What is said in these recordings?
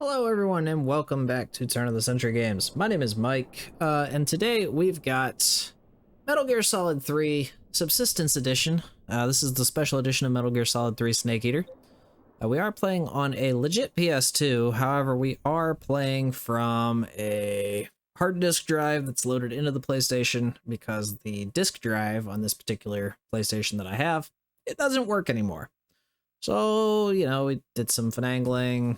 Hello everyone and welcome back to Turn of the Century Games. My name is Mike, and today we've got Metal Gear Solid 3 Subsistence Edition. This is the special edition of Metal Gear Solid 3 Snake Eater. We are playing on a legit PS2, however we are playing from a hard disk drive that's loaded into the PlayStation because the disk drive on this particular PlayStation that I have, it doesn't work anymore. So, we did some finagling,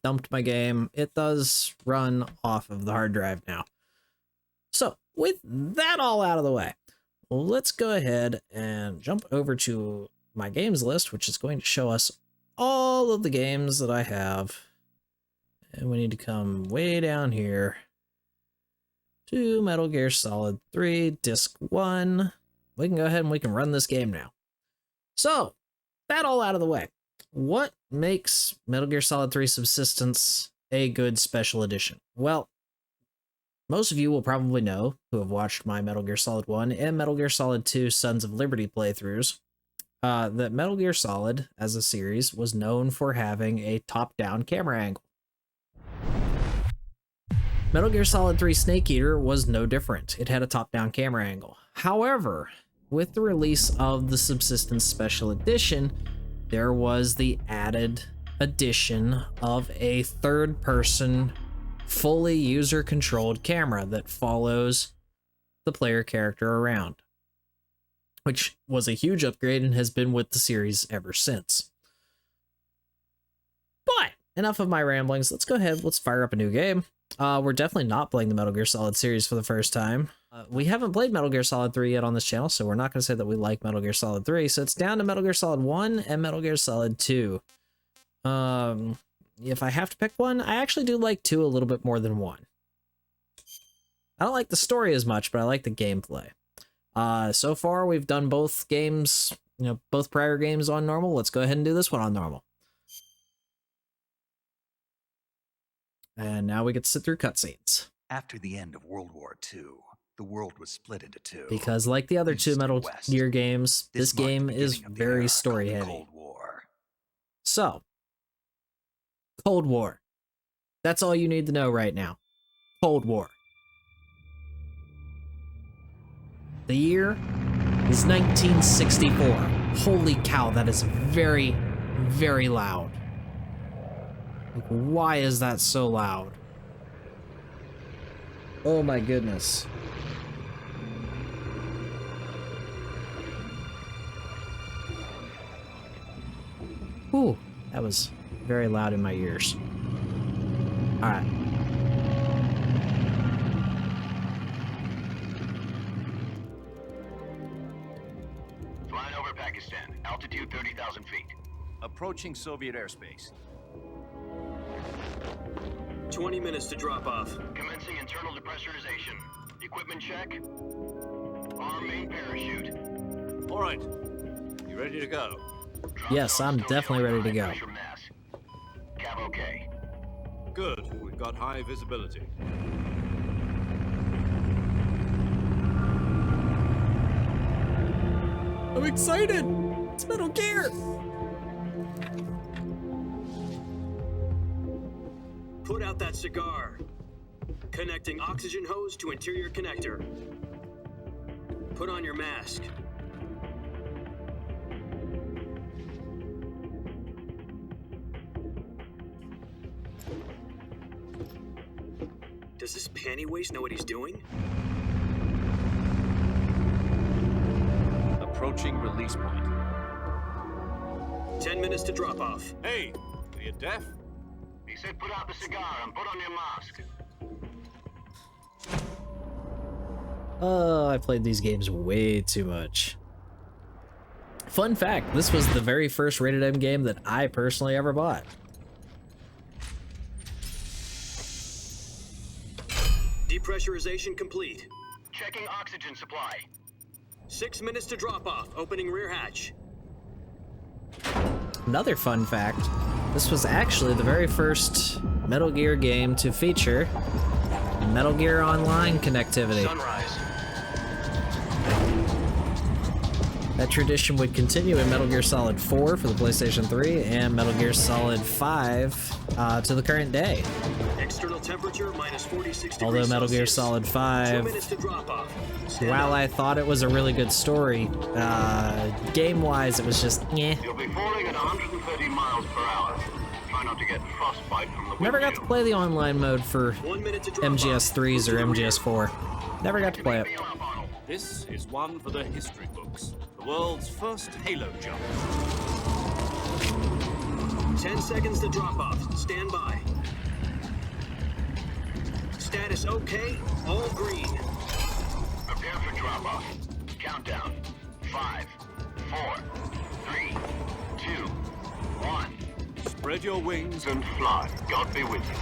dumped my game. It does run off of the hard drive now. So with that all out of the way, let's go ahead and jump over to my games list, which is going to show us all of the games that I have. And we need to come way down here to Metal Gear Solid 3 Disc 1. We can go ahead and we can run this game now. So that all out of the way. What makes Metal Gear Solid 3 Subsistence a good special edition? Well, most of you will probably know, who have watched my Metal Gear Solid 1 and Metal Gear Solid 2 Sons of Liberty playthroughs, that Metal Gear Solid, as a series, was known for having a top-down camera angle. Metal Gear Solid 3 Snake Eater was no different. It had a top-down camera angle. However, with the release of the Subsistence Special Edition, there was the added addition of a third-person, fully user-controlled camera that follows the player character around, which was a huge upgrade and has been with the series ever since. But enough of my ramblings. Let's go ahead. Let's fire up a new game. We're definitely not playing the Metal Gear Solid series for the first time. We haven't played Metal Gear Solid 3 yet on this channel, so we're not going to say that we like Metal Gear Solid 3. So it's down to Metal Gear Solid 1 and Metal Gear Solid 2. If I have to pick one, I actually do like 2 a little bit more than 1. I don't like the story as much, but I like the gameplay. So far, we've done both games, both prior games on normal. Let's go ahead and do this one on normal. And now we get to sit through cutscenes. After the end of World War II, the world was split into two. Because like the other two Metal Gear games, this game is very story heavy. Cold War. So, Cold War. That's all you need to know right now. Cold War. The year is 1964. Holy cow, that is very, very loud. Like, why is that so loud? Oh my goodness. Ooh, that was very loud in my ears. All right. Flying over Pakistan, altitude 30,000 feet. Approaching Soviet airspace. 20 minutes to drop off. Commencing internal depressurization. Equipment check. Arm main parachute. All right. You ready to go? Yes, I'm definitely ready to go. Cav okay. Good. We've got high visibility. I'm excited! It's Metal Gear! Put out that cigar. Connecting oxygen hose to interior connector. Put on your mask. Does this panty waste know what he's doing? Approaching release point. 10 minutes to drop off. Hey, are you deaf? He said put out the cigar and put on your mask. Oh, I played these games way too much. Fun fact, this was the very first rated M game that I personally ever bought. Depressurization complete. Checking oxygen supply. 6 minutes to drop off. Opening rear hatch. Another fun fact, this was actually the very first Metal Gear game to feature Metal Gear Online connectivity. Sunrise. That tradition would continue in Metal Gear Solid 4 for the PlayStation 3 and Metal Gear Solid 5 to the current day. External temperature minus 46 Although degrees Metal Gear Celsius. Solid 2 5, minutes to drop off. Stand while by. I thought it was a really good story, game-wise it was just eh. You'll be falling at 130 miles per hour. Try not to get frostbite from the Never got to play the online mode for 1 minute to drop MGS off. 3s or Move to the rear. MGS 4. Never got to play it. This is one for the history books. The world's first Halo jump. 10 seconds to drop off. Stand by. Status okay. All green. Prepare for drop-off. Countdown. 5, 4, 3, 2, 1. Spread your wings and And fly. God be with you.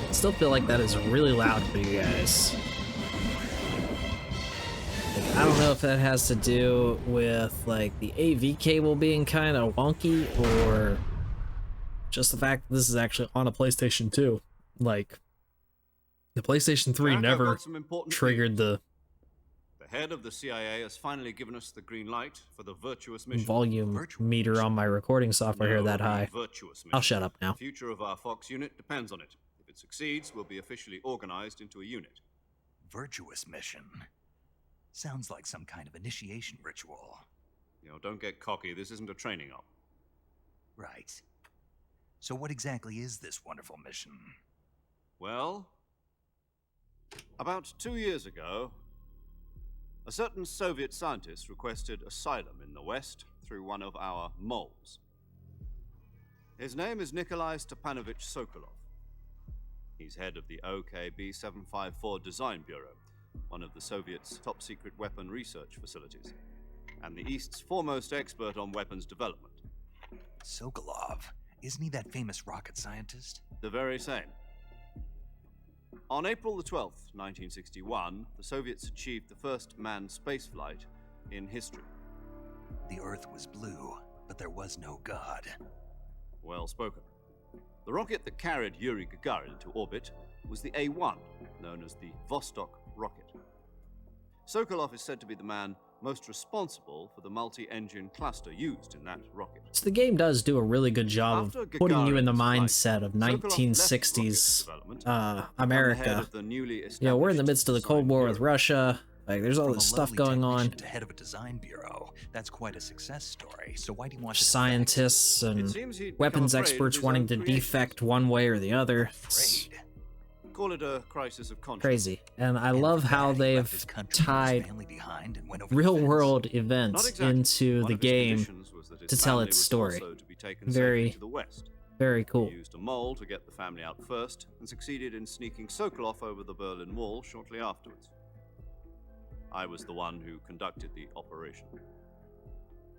I still feel like that is really loud for you guys. Like, I don't know if that has to do with like the AV cable being kind of wonky or just the fact that this is actually on a PlayStation 2. Like, the PlayStation 3 Jack, I've never got some important triggered news. the The head of the CIA has finally given us the green light for the Virtuous mission. volume Virtuous meter on my recording software here No, that the high. Virtuous mission. I'll shut up now. The future of our Fox unit depends on it. If it succeeds, we'll be officially organized into a unit. Virtuous mission. Sounds like some kind of initiation ritual. You know, don't get cocky. This isn't a training op. Right. So what exactly is this wonderful mission? Well, about 2 years ago, a certain Soviet scientist requested asylum in the West through one of our moles. His name is Nikolai Stepanovich Sokolov. He's head of the OKB 754 Design Bureau, one of the Soviets' top-secret weapon research facilities, and the East's foremost expert on weapons development. Sokolov. Isn't he that famous rocket scientist? The very same. On April the 12th, 1961, the Soviets achieved the first manned spaceflight in history. The Earth was blue, but there was no God. Well spoken. The rocket that carried Yuri Gagarin into orbit was the A-1, known as the Vostok rocket. Sokolov is said to be the man most responsible for the multi-engine cluster used in that rocket. So the game does do a really good job After of putting you in the Gagarin's mindset of flight, Sokolov left rocket 1960s development to become the head America. of the newly You know, we're in the established midst of the Cold Design War with Bureau. Russia. Like, there's all From this a stuff lowly going on. technician to head of a design bureau. That's quite a success story. So why do you want to Scientists It and seems he'd become weapons afraid of experts his wanting own to creations. defect one way or the other. It's Afraid. Call it a crisis of conscience. crazy. And I And love for how that, he left they've his country and his tied family behind and went over the real fence. world Not events exactly. into One the of his game. conditions was that his to tell family its was story. also to be taken Very- safely to the West. Very He cool. used a mole to get the family out first and succeeded in sneaking Sokolov over the Berlin Wall shortly afterwards. I was the one who conducted the operation.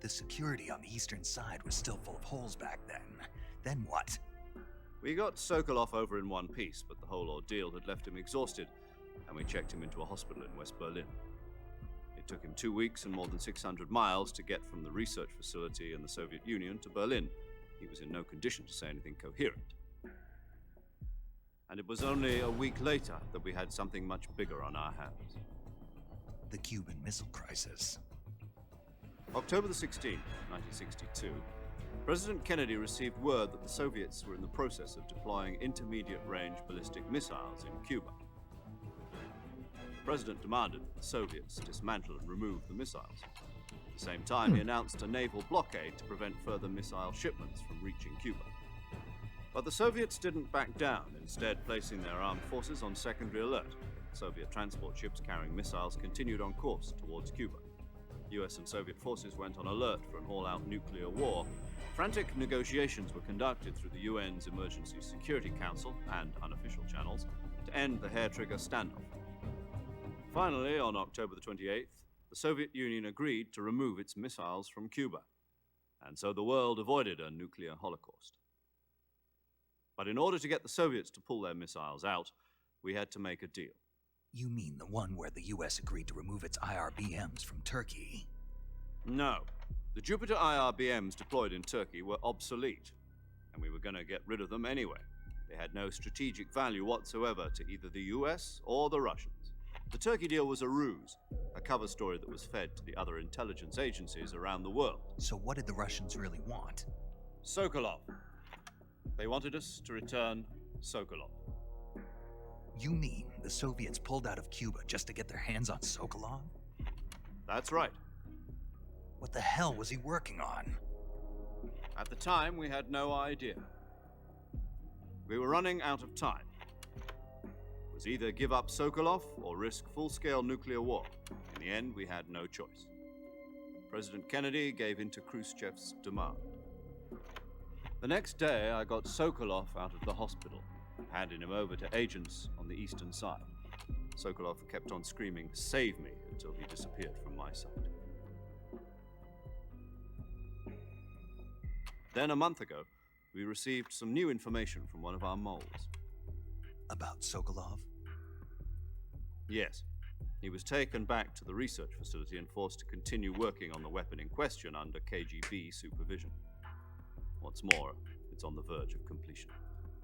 The security on the eastern side was still full of holes back then. Then what? We got Sokolov over in one piece, but the whole ordeal had left him exhausted, and we checked him into a hospital in West Berlin. It took him 2 weeks and more than 600 miles to get from the research facility in the Soviet Union to Berlin. He was in no condition to say anything coherent. And it was only a week later that we had something much bigger on our hands. The Cuban Missile Crisis. October the 16th, 1962, President Kennedy received word that the Soviets were in the process of deploying intermediate-range ballistic missiles in Cuba. The president demanded that the Soviets dismantle and remove the missiles. At the same time, he announced a naval blockade to prevent further missile shipments from reaching Cuba. But the Soviets didn't back down, instead placing their armed forces on secondary alert. Soviet transport ships carrying missiles continued on course towards Cuba. US and Soviet forces went on alert for an all-out nuclear war. Frantic negotiations were conducted through the UN's Emergency Security Council and unofficial channels to end the hair-trigger standoff. Finally, on October the 28th, the Soviet Union agreed to remove its missiles from Cuba, and so the world avoided a nuclear holocaust. But in order to get the Soviets to pull their missiles out, we had to make a deal. You mean the one where the US agreed to remove its IRBMs from Turkey? No. The Jupiter IRBMs deployed in Turkey were obsolete, and we were going to get rid of them anyway. They had no strategic value whatsoever to either the US or the Russians. The Turkey deal was a ruse, a cover story that was fed to the other intelligence agencies around the world. So what did the Russians really want? Sokolov. They wanted us to return Sokolov. You mean the Soviets pulled out of Cuba just to get their hands on Sokolov? That's right. What the hell was he working on? At the time, we had no idea. We were running out of time. It was either give up Sokolov or risk full-scale nuclear war. In the end, we had no choice. President Kennedy gave in to Khrushchev's demand. The next day, I got Sokolov out of the hospital, handing him over to agents on the eastern side. Sokolov kept on screaming, "Save me," until he disappeared from my sight. Then a month ago, we received some new information from one of our moles. About Sokolov? Yes. He was taken back to the research facility and forced to continue working on the weapon in question under KGB supervision. What's more, it's on the verge of completion.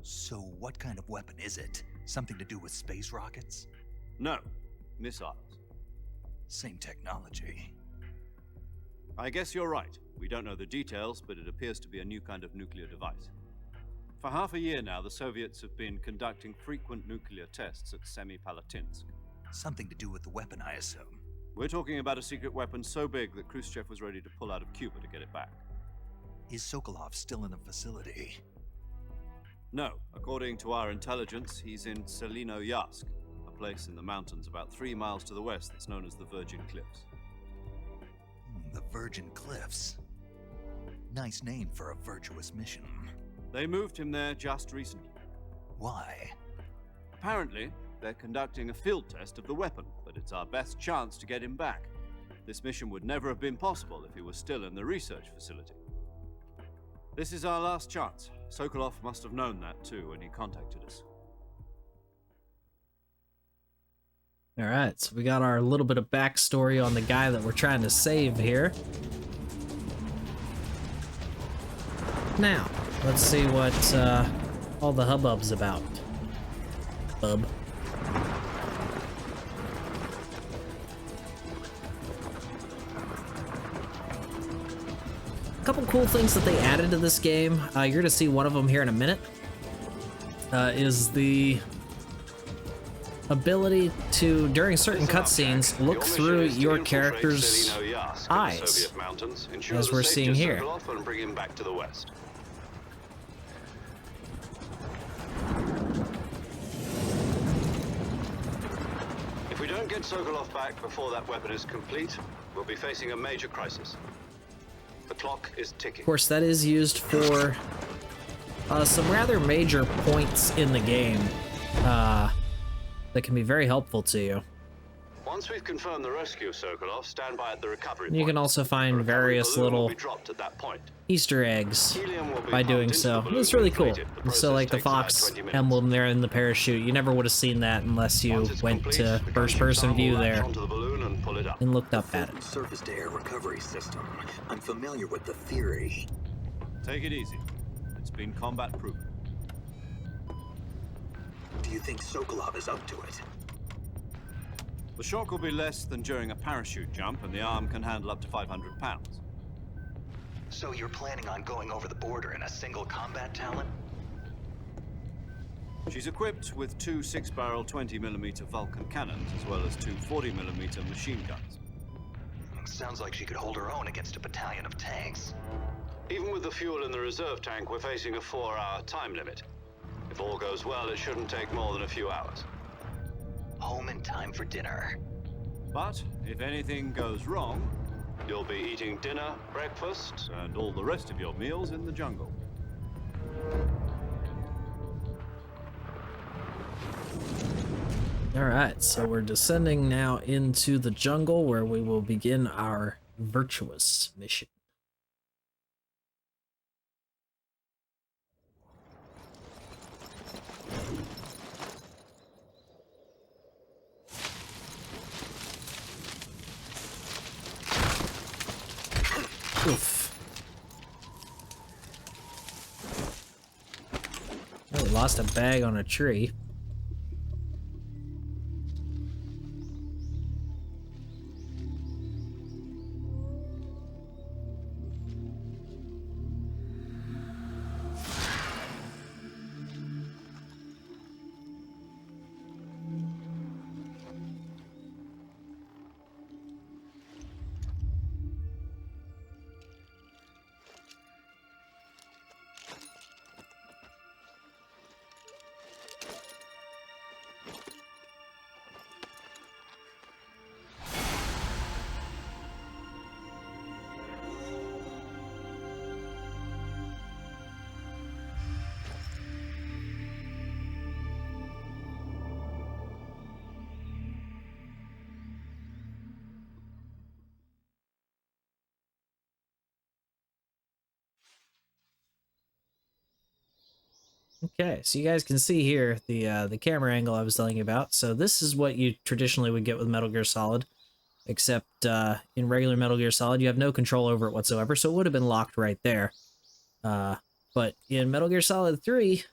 So what kind of weapon is it? Something to do with space rockets? No, missiles. Same technology. I guess you're right. We don't know the details, but it appears to be a new kind of nuclear device. For half a year now, the Soviets have been conducting frequent nuclear tests at Semipalatinsk. Something to do with the weapon, I assume. We're talking about a secret weapon so big that Khrushchev was ready to pull out of Cuba to get it back. Is Sokolov still in the facility? No, according to our intelligence, he's in Selinoyarsk, a place in the mountains about 3 miles to the west that's known as the Virgin Cliffs. The Virgin Cliffs. Nice name for a virtuous mission. They moved him there just recently. Why? Apparently, they're conducting a field test of the weapon, but it's our best chance to get him back. This mission would never have been possible if he was still in the research facility. This is our last chance. Sokolov must have known that too when he contacted us. All right, so we got our little bit of backstory on the guy that we're trying to save here. Now, let's see what all the hubbub's about. Bub. A couple cool things that they added to this game. You're going to see one of them here in a minute. Is the ability to, during certain cutscenes, look through your character's eyes, as we're seeing here. If we don't get Sokolov back before that weapon is complete, we'll be facing a major crisis. The clock is ticking. Of course, that is used for some rather major points in the game that can be very helpful to you. Once we've confirmed the rescue of Sokolov, stand by at the recovery You can also find various little Easter eggs by doing so. It's really cool. So like the Fox emblem there in the parachute, you never would have seen that unless you went to first-person view there and looked up at it. Surface-to-air recovery system. I'm familiar with the theory. Take it easy. It's been combat-proven. Do you think Sokolov is up to it? The shock will be less than during a parachute jump, and the arm can handle up to 500 pounds. So you're planning on going over the border in a single combat talent? She's equipped with 2 6-barrel 20mm Vulcan cannons, as well as 2 40mm machine guns. Sounds like she could hold her own against a battalion of tanks. Even with the fuel in the reserve tank, we're facing a 4-hour time limit. If all goes well, it shouldn't take more than a few hours. Home in time for dinner. But if anything goes wrong, you'll be eating dinner, breakfast, and all the rest of your meals in the jungle. All right, so we're descending now into the jungle where we will begin our Virtuous mission. Oof. lost a bag on a tree. Okay, so you guys can see here the camera angle I was telling you about. So this is what you traditionally would get with Metal Gear Solid, except in regular Metal Gear Solid you have no control over it whatsoever, so it would have been locked right there. But in Metal Gear Solid 3,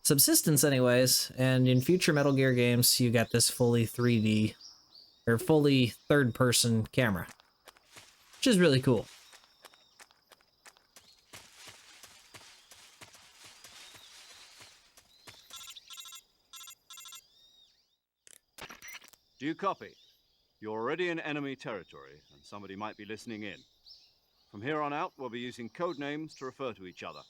Subsistence anyways, and in future Metal Gear games, you got this fully 3D, or fully third-person camera, which is really cool. Do you copy? You're already in enemy territory, and somebody might be listening in. From here on out, we'll be using code names to refer to each other.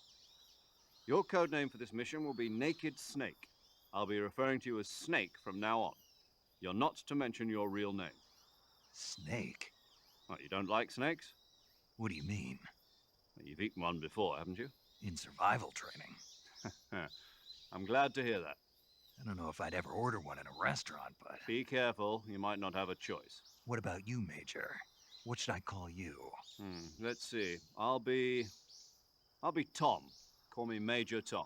Your code name for this mission will be Naked Snake. I'll be referring to you as Snake from now on. You're not to mention your real name. Snake? What, you don't like snakes? What do you mean? Well, you've eaten one before, haven't you? In survival training? I'm glad to hear that. I don't know if I'd ever order one in a restaurant, but... Be careful, you might not have a choice. What about you, Major? What should I call you? Let's see. I'll be Tom. Call me Major Tom.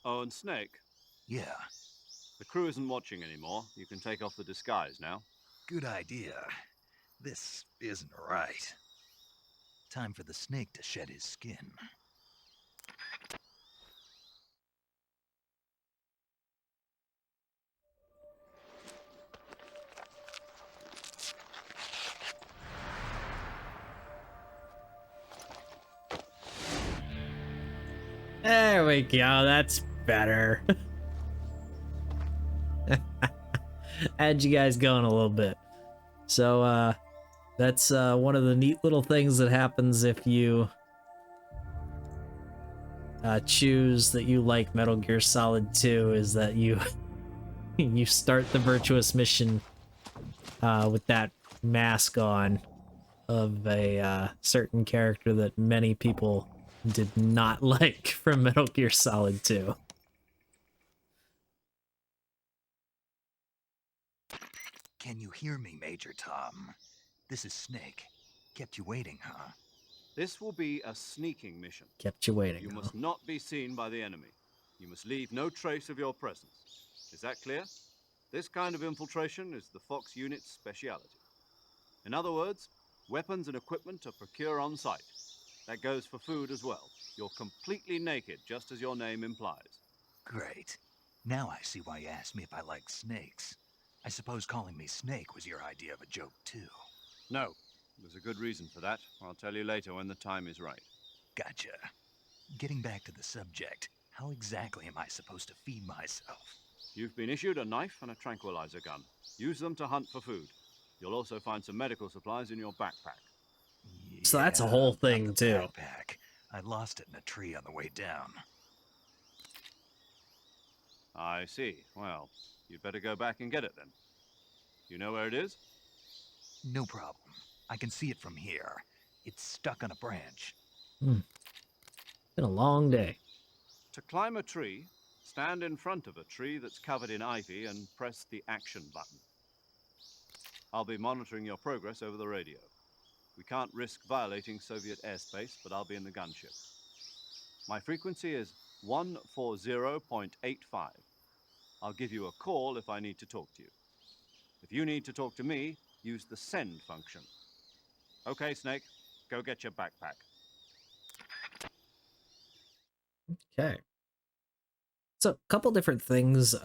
Oh, and Snake, Yeah, the crew isn't watching anymore. You can take off the disguise now. good idea. This isn't right. Time for the snake to shed his skin. There we go, that's better. Had you guys going a little bit. So, that's one of the neat little things that happens if you choose that you like Metal Gear Solid 2, is that you you start the Virtuous mission with that mask on of a certain character that many people did not like from Metal Gear Solid 2. Can you hear me, Major Tom? This is Snake. Kept you waiting, huh? This will be a sneaking mission. Kept you waiting. You huh? must not be seen by the enemy. You must leave no trace of your presence. Is that clear? This kind of infiltration is the Fox unit's speciality. In other words, weapons and equipment are procured on site. That goes for food as well. You're completely naked, just as your name implies. Great. Now I see why you asked me if I like snakes. I suppose calling me Snake was your idea of a joke, too. No, there's a good reason for that. I'll tell you later when the time is right. Gotcha. Getting back to the subject, how exactly am I supposed to feed myself? You've been issued a knife and a tranquilizer gun. Use them to hunt for food. You'll also find some medical supplies in your backpack. So that's a whole not thing, the too. Backpack. I lost it in a tree on the way down. I see. Well, you'd better go back and get it then. You know where it is? No problem. I can see it from here. It's stuck on a branch. Been a long day. To climb a tree, stand in front of a tree that's covered in ivy and press the action button. I'll be monitoring your progress over the radio. We can't risk violating Soviet airspace, but I'll be in the gunship. My frequency is 140.85. I'll give you a call if I need to talk to you. If you need to talk to me, use the send function. Okay, Snake, go get your backpack. Okay. So, a couple different things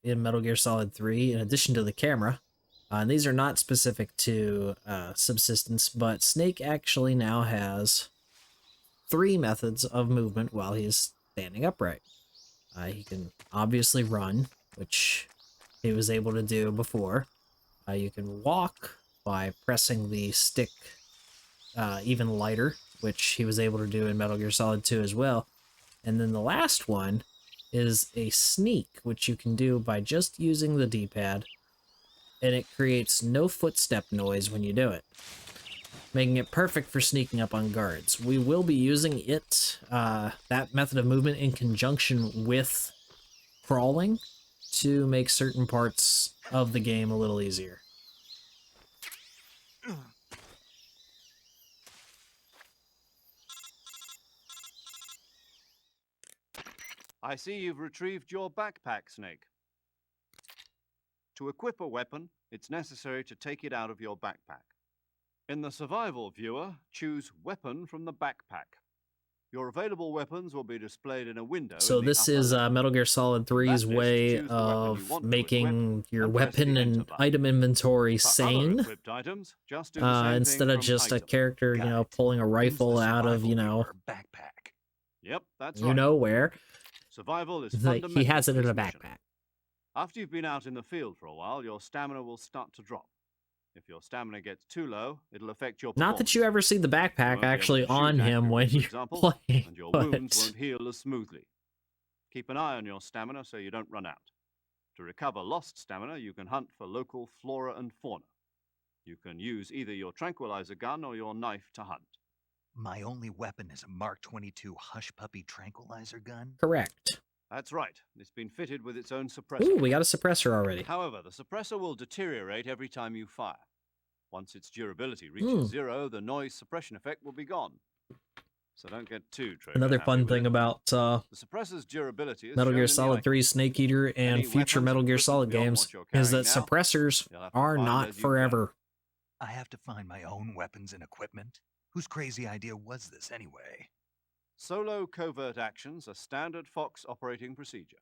in Metal Gear Solid 3, in addition to the camera. And these are not specific to Subsistence, but Snake actually now has 3 methods of movement while he's standing upright. He can obviously run, which he was able to do before. You can walk by pressing the stick even lighter, which he was able to do in Metal Gear Solid 2 as well. And then the last one is a sneak, which you can do by just using the D-pad, and it creates no footstep noise when you do it, making it perfect for sneaking up on guards. We will be using it, that method of movement, in conjunction with crawling to make certain parts of the game a little easier. I see you've retrieved your backpack, Snake. To equip a weapon, it's necessary to take it out of your backpack. In the survival viewer, choose Weapon from the backpack. Your available weapons will be displayed in a window. So in the this upper is left. Metal Gear Solid 3's list, way choose the weapon you of want to making equip your and press the weapon Enter and button. item inventory For other sane, equipped items, just do the same instead thing of from just a item. character, Got you know, it. pulling a Use the rifle out of, survival you know, viewer backpack. Yep, that's you right. know where. Survival is Like, fundamental he has it to in a this mission. backpack. After you've been out in the field for a while, your stamina will start to drop. If your stamina gets too low, it'll affect your performance. Not that you ever see the You won't backpack be able actually to shoot on him when accurately, for you're example, playing, and your but wounds won't heal as smoothly. Keep an eye on your stamina so you don't run out. To recover lost stamina, you can hunt for local flora and fauna. You can use either your tranquilizer gun or your knife to hunt. My only weapon is a Mark 22 Hush Puppy tranquilizer gun. correct. That's right. It's been fitted with its own suppressor. Ooh, we got a suppressor already. However, the suppressor will deteriorate every time you fire. Once its durability reaches 0, the noise suppression effect will be gone. So don't get too trigger Another happy fun with thing it. about The suppressor's durability is Metal shown Gear in the Solid icon. 3, Snake Eater, and Any future weapons Metal and Gear equipment Solid beyond games what you're is that carrying now, suppressors you'll have to are find not as you go. forever. I have to find my own weapons and equipment? Whose crazy idea was this anyway? Solo covert actions are standard Fox operating procedure.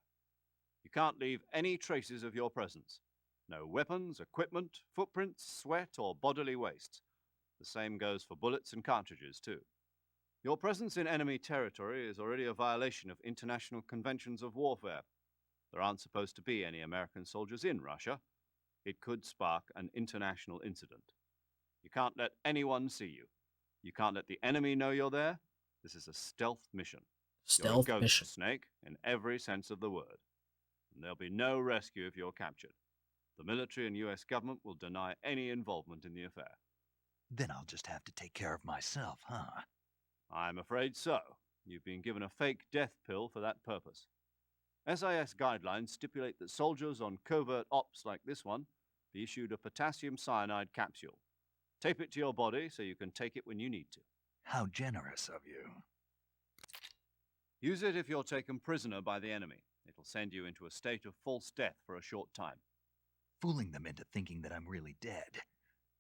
You can't leave any traces of your presence. No weapons, equipment, footprints, sweat, or bodily waste. The same goes for bullets and cartridges, too. Your presence in enemy territory is already a violation of international conventions of warfare. There aren't supposed to be any American soldiers in Russia. It could spark an international incident. You can't let anyone see you. You can't let the enemy know you're there. This is a stealth mission. You're a Stealth ghost, mission. Snake, in every sense of the word. And there'll be no rescue if you're captured. The military and US government will deny any involvement in the affair. Then I'll just have to take care of myself, huh? I'm afraid so. You've been given a fake death pill for that purpose. SIS guidelines stipulate that soldiers on covert ops like this one be issued a potassium cyanide capsule. Tape it to your body so you can take it when you need to. How generous of you. Use it if you're taken prisoner by the enemy. It'll send you into a state of false death for a short time. Fooling them into thinking that I'm really dead.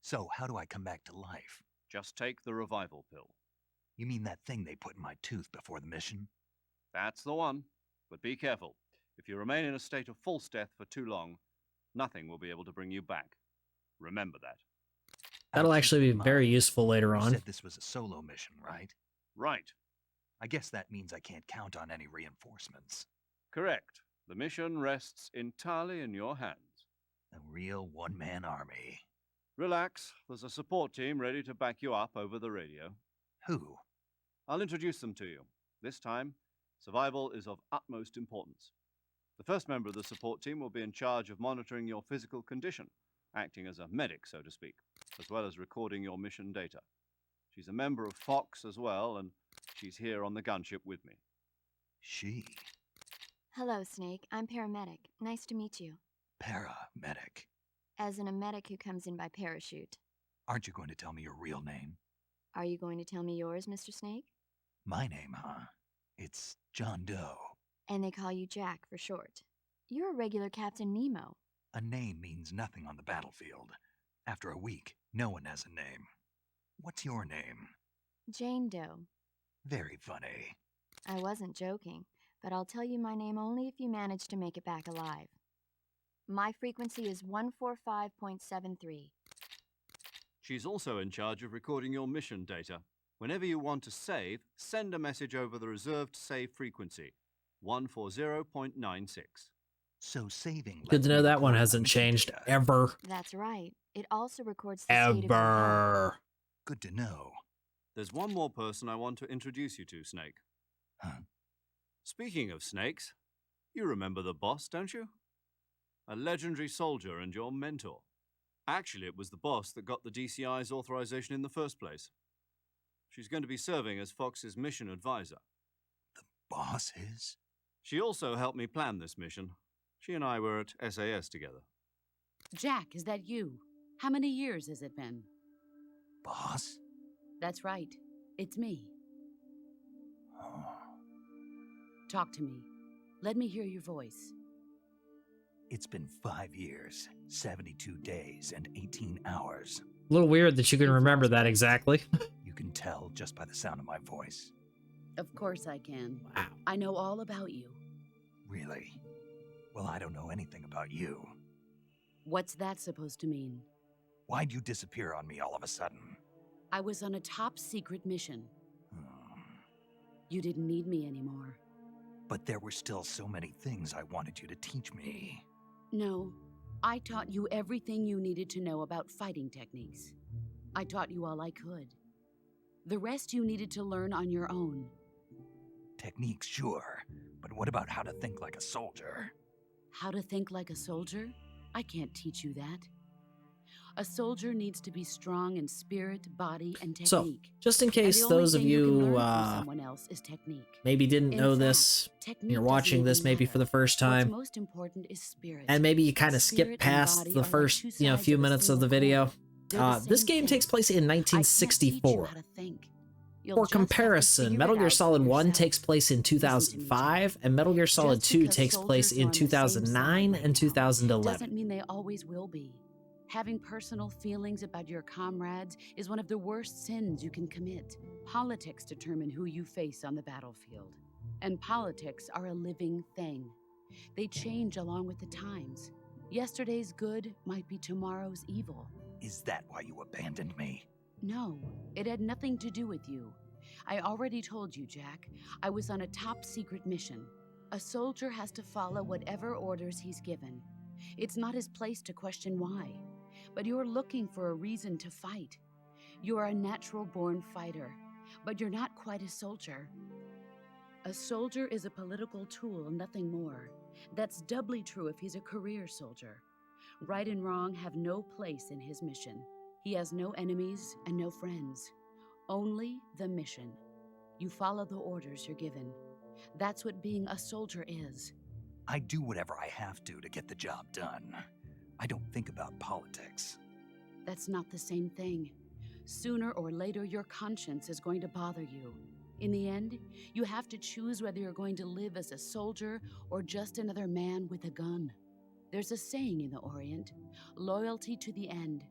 So how do I come back to life? Just take the revival pill. You mean that thing they put in my tooth before the mission? That's the one. But be careful. If you remain in a state of false death for too long, nothing will be able to bring you back. Remember that. That'll I'll keep actually be in very mind. useful later You on. said this was a solo mission, right? Right. I guess that means I can't count on any reinforcements. Correct. The mission rests entirely in your hands. A real one-man army. Relax. There's a support team ready to back you up over the radio. Who? I'll introduce them to you. This time, survival is of utmost importance. The first member of the support team will be in charge of monitoring your physical condition, acting as a medic, so to speak, as well as recording your mission data. She's a member of Fox as well, and she's here on the gunship with me. She. Hello, Snake. I'm paramedic. Nice to meet you. Paramedic. As in a medic who comes in by parachute. Aren't you going to tell me your real name? Are you going to tell me yours, Mr. Snake? My name, huh? It's John Doe. And they call you Jack for short. You're a regular Captain Nemo. A name means nothing on the battlefield. After a week, no one has a name. What's your name? Jane Doe. Very funny. I wasn't joking. but I'll tell you my name only if you manage to make it back alive. My frequency is 145.73. She's also in charge of recording your mission data. Whenever you want to save, send a message over the reserved save frequency, 140.96. So saving Good lets to know me that one record my hasn't mission changed data. ever. That's right. It also records the state of your health. Ever. Good to know. There's one more person I want to introduce you to, Snake. Huh? Speaking of snakes, you remember the boss, don't you? A legendary soldier and your mentor. Actually, it was the boss that got the DCI's authorization in the first place. She's going to be serving as Fox's mission advisor. Boss is? She also helped me plan this mission. She and I were at SAS together. Jack, is that you? How many years has it been? Boss? That's right. It's me. Oh. Talk to me. Let me hear your voice. It's been 5 years, 72 days, and 18 hours. A little weird that you can remember that exactly. You can tell just by the sound of my voice. Of course I can. Wow. I know all about you. Really? Well, I don't know anything about you. What's that supposed to mean? Why'd you disappear on me all of a sudden? I was on a top secret mission. Hmm. You didn't need me anymore. But there were still so many things I wanted you to teach me. No, I taught you everything you needed to know about fighting techniques. I taught you all I could. The rest you needed to learn on your own. Techniques, sure. But what about how to think like a soldier? How to think like a soldier? I can't teach you that. A soldier needs to be strong in spirit, body, and technique. So, just in And case the only those of thing you can you learn from someone else is technique. maybe didn't In know fact, this, technique you're doesn't watching this even maybe for matter. the first What's time, most important is spirit. and maybe you kind of skip Spirit and past body the are like first, two few sides of a minutes of the single video. coin. They're the This same game thing. takes place in I can't teach you 1964. how to think. You'll For just have to comparison, figure Metal it Gear out for Solid 1 yourself. takes place in Listen to me, 2005, Jack. and Metal Gear Solid Just 2 because takes place soldiers are in on the same side 2009 right and now 2011. doesn't mean they always will be. Having personal feelings about your comrades is one of the worst sins you can commit. Politics determine who you face on the battlefield. And politics are a living thing. They change along with the times. Yesterday's good might be tomorrow's evil. Is that why you abandoned me? No, it had nothing to do with you. I already told you, Jack. I was on a top secret mission. A soldier has to follow whatever orders he's given. It's not his place to question why. But you're looking for a reason to fight. You are a natural-born fighter, but you're not quite a soldier. A soldier is a political tool, nothing more. That's doubly true if he's a career soldier. Right and wrong have no place in his mission. He has no enemies and no friends. Only the mission. You follow the orders you're given. That's what being a soldier is. I do whatever I have to get the job done. I don't think about politics. That's not the same thing. Sooner or later, your conscience is going to bother you. In the end, you have to choose whether you're going to live as a soldier or just another man with a gun. There's a saying in the Orient, loyalty to the end.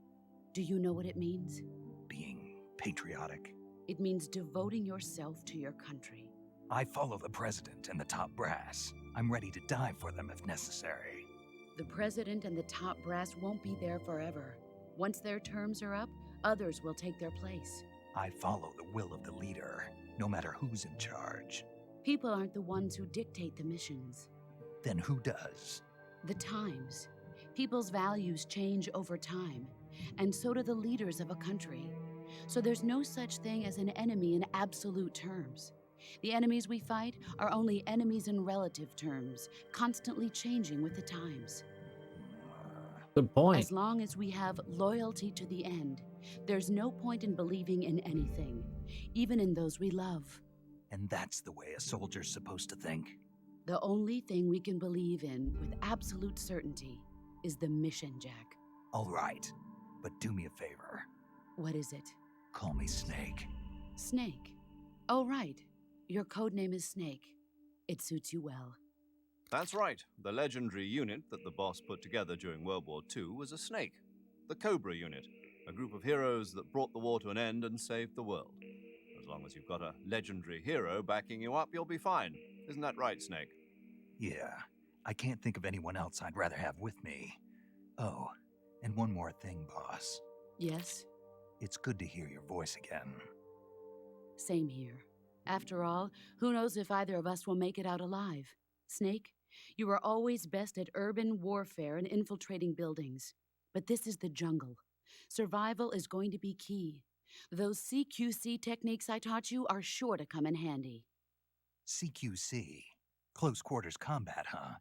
Do you know what it means? Being patriotic. It means devoting yourself to your country. I follow the president and the top brass. I'm ready to die for them if necessary. The president and the top brass won't be there forever. Once their terms are up, others will take their place. I follow the will of the leader, no matter who's in charge. People aren't the ones who dictate the missions. Then who does? The times. People's values change over time, and so do the leaders of a country. So there's no such thing as an enemy in absolute terms. The enemies we fight are only enemies in relative terms, constantly changing with the times. Good point. As long as we have loyalty to the end, there's no point in believing in anything, even in those we love. And that's the way a soldier's supposed to think? The only thing we can believe in with absolute certainty is the mission, Jack. All right, but do me a favor. What is it? Call me Snake. Snake. Oh, right. Your code name is Snake. It suits you well. That's right. The legendary unit that the boss put together during World War II was a snake. The Cobra unit, a group of heroes that brought the war to an end and saved the world. As long as you've got a legendary hero backing you up, you'll be fine. Isn't that right, Snake? Yeah, I can't think of anyone else I'd rather have with me. Oh, and one more thing, boss. Yes, It's good to hear your voice again. same here. After all, who knows if either of us will make it out alive? Snake, you were always best at urban warfare and infiltrating buildings. But this is the jungle. Survival is going to be key. Those CQC techniques I taught you are sure to come in handy. CQC. Close quarters combat, huh?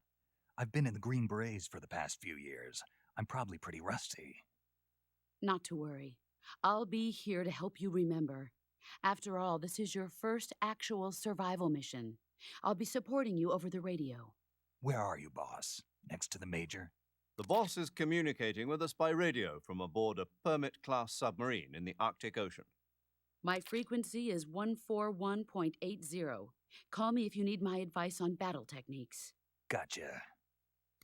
I've been in the Green Berets for the past few years. I'm probably pretty rusty. Not to worry. I'll be here to help you remember. After all, this is your first actual survival mission. I'll be supporting you over the radio. Where are you, boss? Next to the Major? The boss is communicating with us by radio from aboard a Permit-class submarine in the Arctic Ocean. My frequency is 141.80. Call me if you need my advice on battle techniques. Gotcha.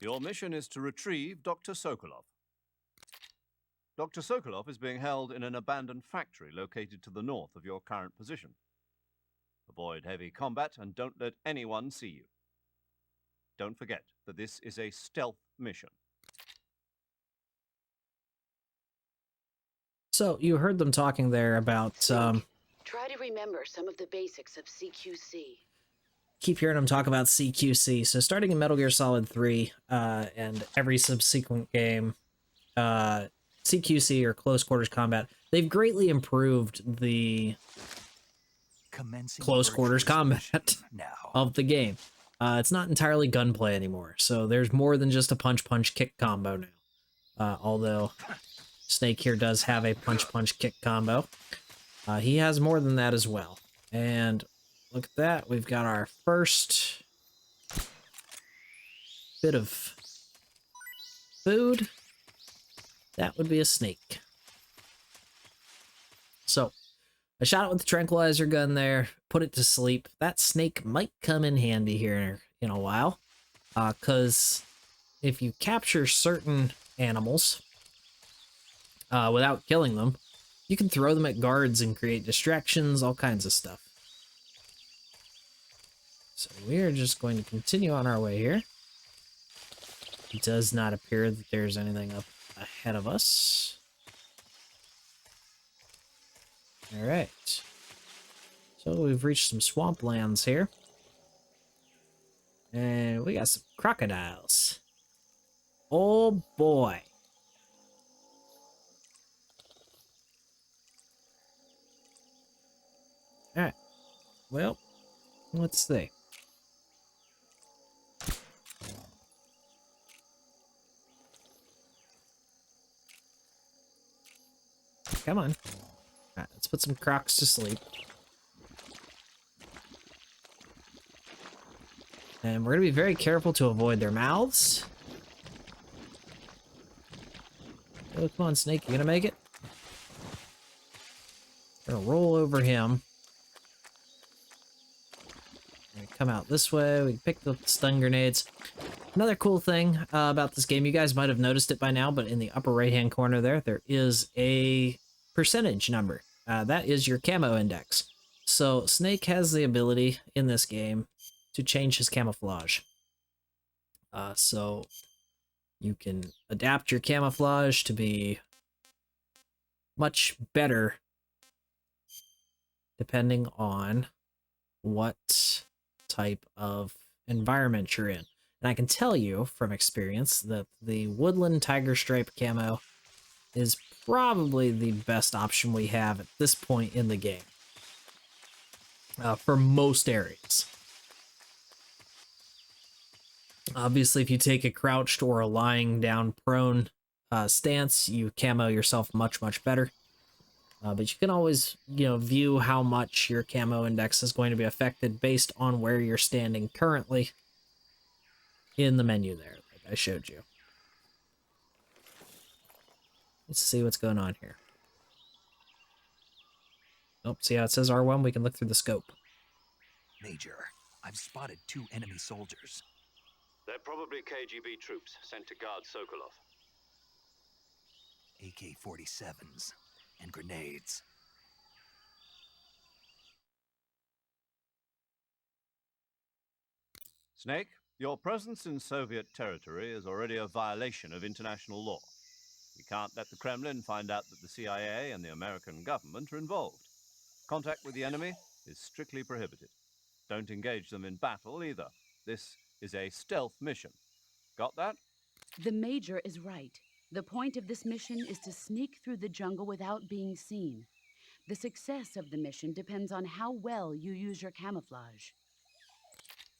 Your mission is to retrieve Dr. Sokolov. Dr. Sokolov is being held in an abandoned factory located to the north of your current position. Avoid heavy combat and don't let anyone see you. Don't forget that this is a stealth mission. So you heard them talking there about Try to remember some of the basics of CQC. keep hearing them talk about CQC. So starting in Metal Gear Solid 3 and every subsequent game, CQC or close quarters combat, they've greatly improved the close quarters combat of the game. It's not entirely gunplay anymore, so there's more than just a punch-punch-kick combo now. Although Snake here does have a punch-punch-kick combo. He has more than that as well. And look at that, we've got our first bit of food. That would be a snake. So, I shot it with the tranquilizer gun there, put it to sleep. That snake might come in handy here in a while, because if you capture certain animals without killing them, you can throw them at guards and create distractions, all kinds of stuff. So we are just going to continue on our way here. It does not appear that there's anything up ahead of us. All right. So we've reached some swamplands here. And we got some crocodiles. Oh boy. All right. Well, let's see. Come on. All right, let's put some crocs to sleep. And we're going to be very careful to avoid their mouths. Oh, come on, Snake. You going to make it? We're going to roll over him. We're gonna come out this way. We can pick up the stun grenades. Another cool thing about this game, you guys might have noticed it by now, but in the upper right-hand corner there is a percentage number. That is your camo index. So Snake has the ability in this game to change his camouflage. So you can adapt your camouflage to be much better depending on what type of environment you're in. And I can tell you from experience that the Woodland Tiger Stripe camo is probably the best option we have at this point in the game. For most areas. Obviously, if you take a crouched or a lying down prone stance, you camo yourself much, much better. But you can always, view how much your camo index is going to be affected based on where you're standing currently in the menu there, like I showed you. Let's see what's going on here. Oh, see how it says R1? We can look through the scope. Major, I've spotted 2 enemy soldiers. They're probably KGB troops sent to guard Sokolov. AK-47s and grenades. Snake, your presence in Soviet territory is already a violation of international law. You can't let the Kremlin find out that the CIA and the American government are involved. Contact with the enemy is strictly prohibited. Don't engage them in battle either. This is a stealth mission. Got that? The Major is right. The point of this mission is to sneak through the jungle without being seen. The success of the mission depends on how well you use your camouflage.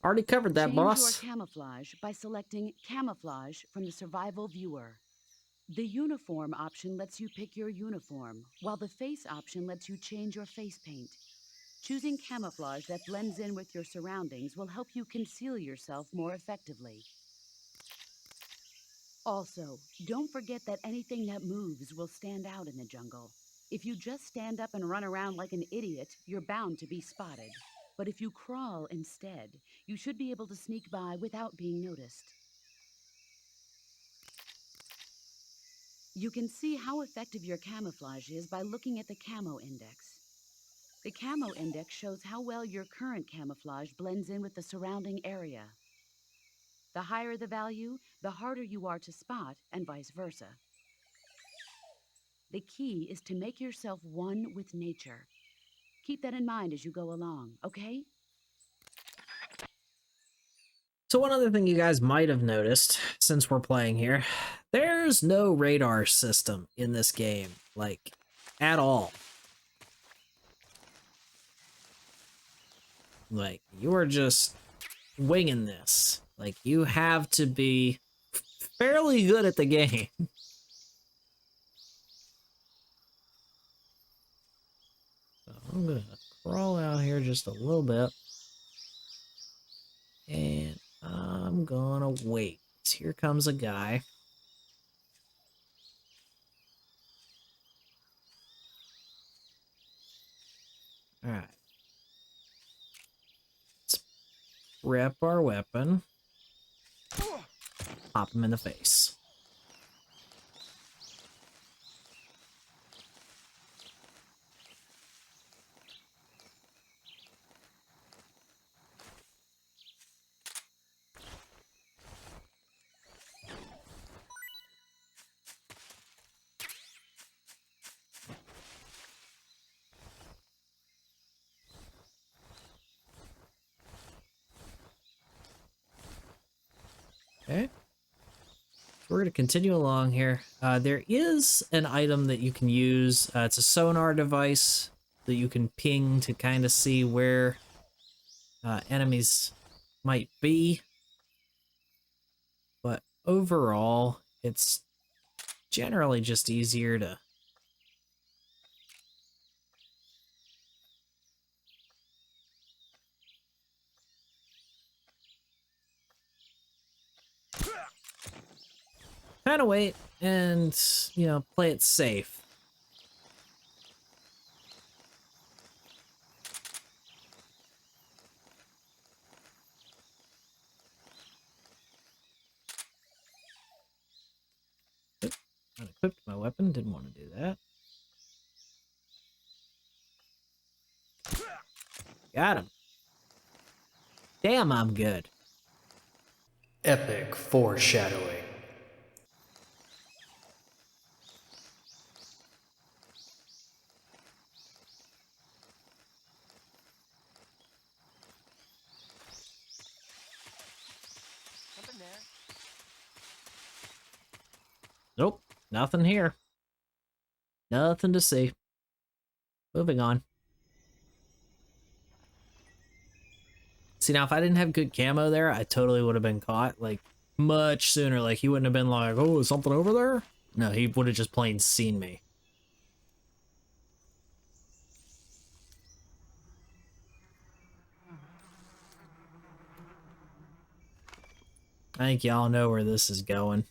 Already covered that, Change your boss. camouflage by selecting Camouflage from the Survival Viewer. The Uniform option lets you pick your uniform, while the Face option lets you change your face paint. Choosing camouflage that blends in with your surroundings will help you conceal yourself more effectively. Also, don't forget that anything that moves will stand out in the jungle. If you just stand up and run around like an idiot, you're bound to be spotted. But if you crawl instead, you should be able to sneak by without being noticed. You can see how effective your camouflage is by looking at the Camo Index. The Camo Index shows how well your current camouflage blends in with the surrounding area. The higher the value, the harder you are to spot, and vice versa. The key is to make yourself one with nature. Keep that in mind as you go along, okay? So one other thing you guys might have noticed since we're playing here, there's no radar system in this game, like, at all. Like, you are just winging this. Like, you have to be fairly good at the game. So I'm gonna crawl out here just a little bit. And I'm gonna wait. Here comes a guy. Alright. Let's rep our weapon. Pop him in the face. Okay. We're going to continue along here. There is an item that you can use. It's a sonar device that you can ping to kind of see where enemies might be. But overall, it's generally just easier to kind of wait and, you know, play it safe. Oop, unequipped my weapon, didn't want to do that. Got him. Damn, I'm good. Epic foreshadowing. Nope, nothing here. Nothing to see. Moving on. See, now if I didn't have good camo there, I totally would have been caught, like, much sooner. Like, he wouldn't have been like, oh, is something over there? No, he would have just plain seen me. I think y'all know where this is going.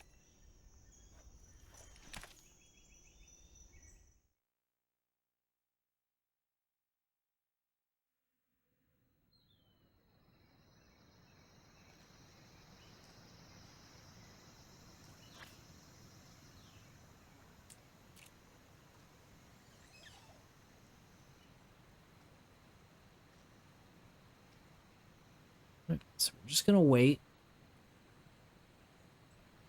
So we're just gonna wait.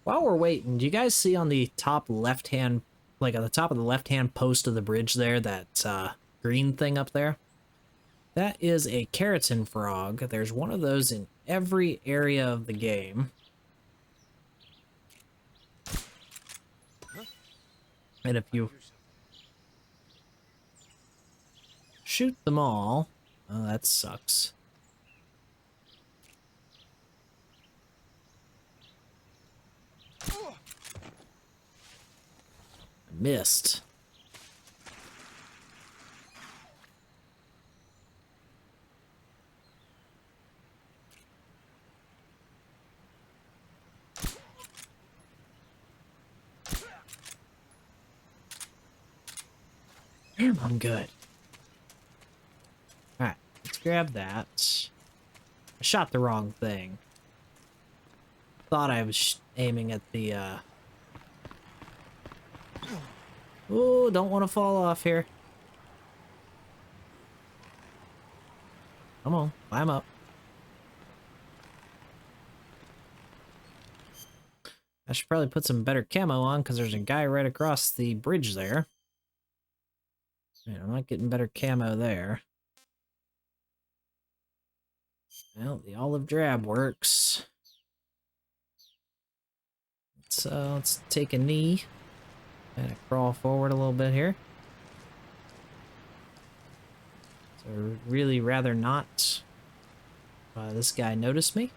While we're waiting, do you guys see on the top left-hand, like on the top of the left-hand post of the bridge there, that green thing up there? That is a keratin frog. There's one of those in every area of the game. And if you shoot them all, oh, that sucks. I missed. Damn, I'm good. Alright, let's grab that. I shot the wrong thing. Thought I was aiming at the, Ooh, don't want to fall off here. Come on, climb up. I should probably put some better camo on because there's a guy right across the bridge there. Yeah, I'm not getting better camo there. Well, the olive drab works. Let's take a knee and crawl forward a little bit here. So I'd really rather not this guy notice me.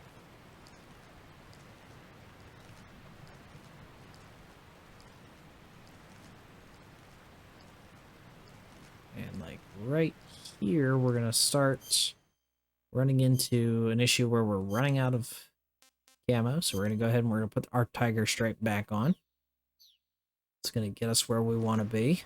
And like right here, we're gonna start running into an issue where we're running out of camo. So we're gonna go ahead and we're gonna put our tiger stripe back on. It's gonna get us where we want to be.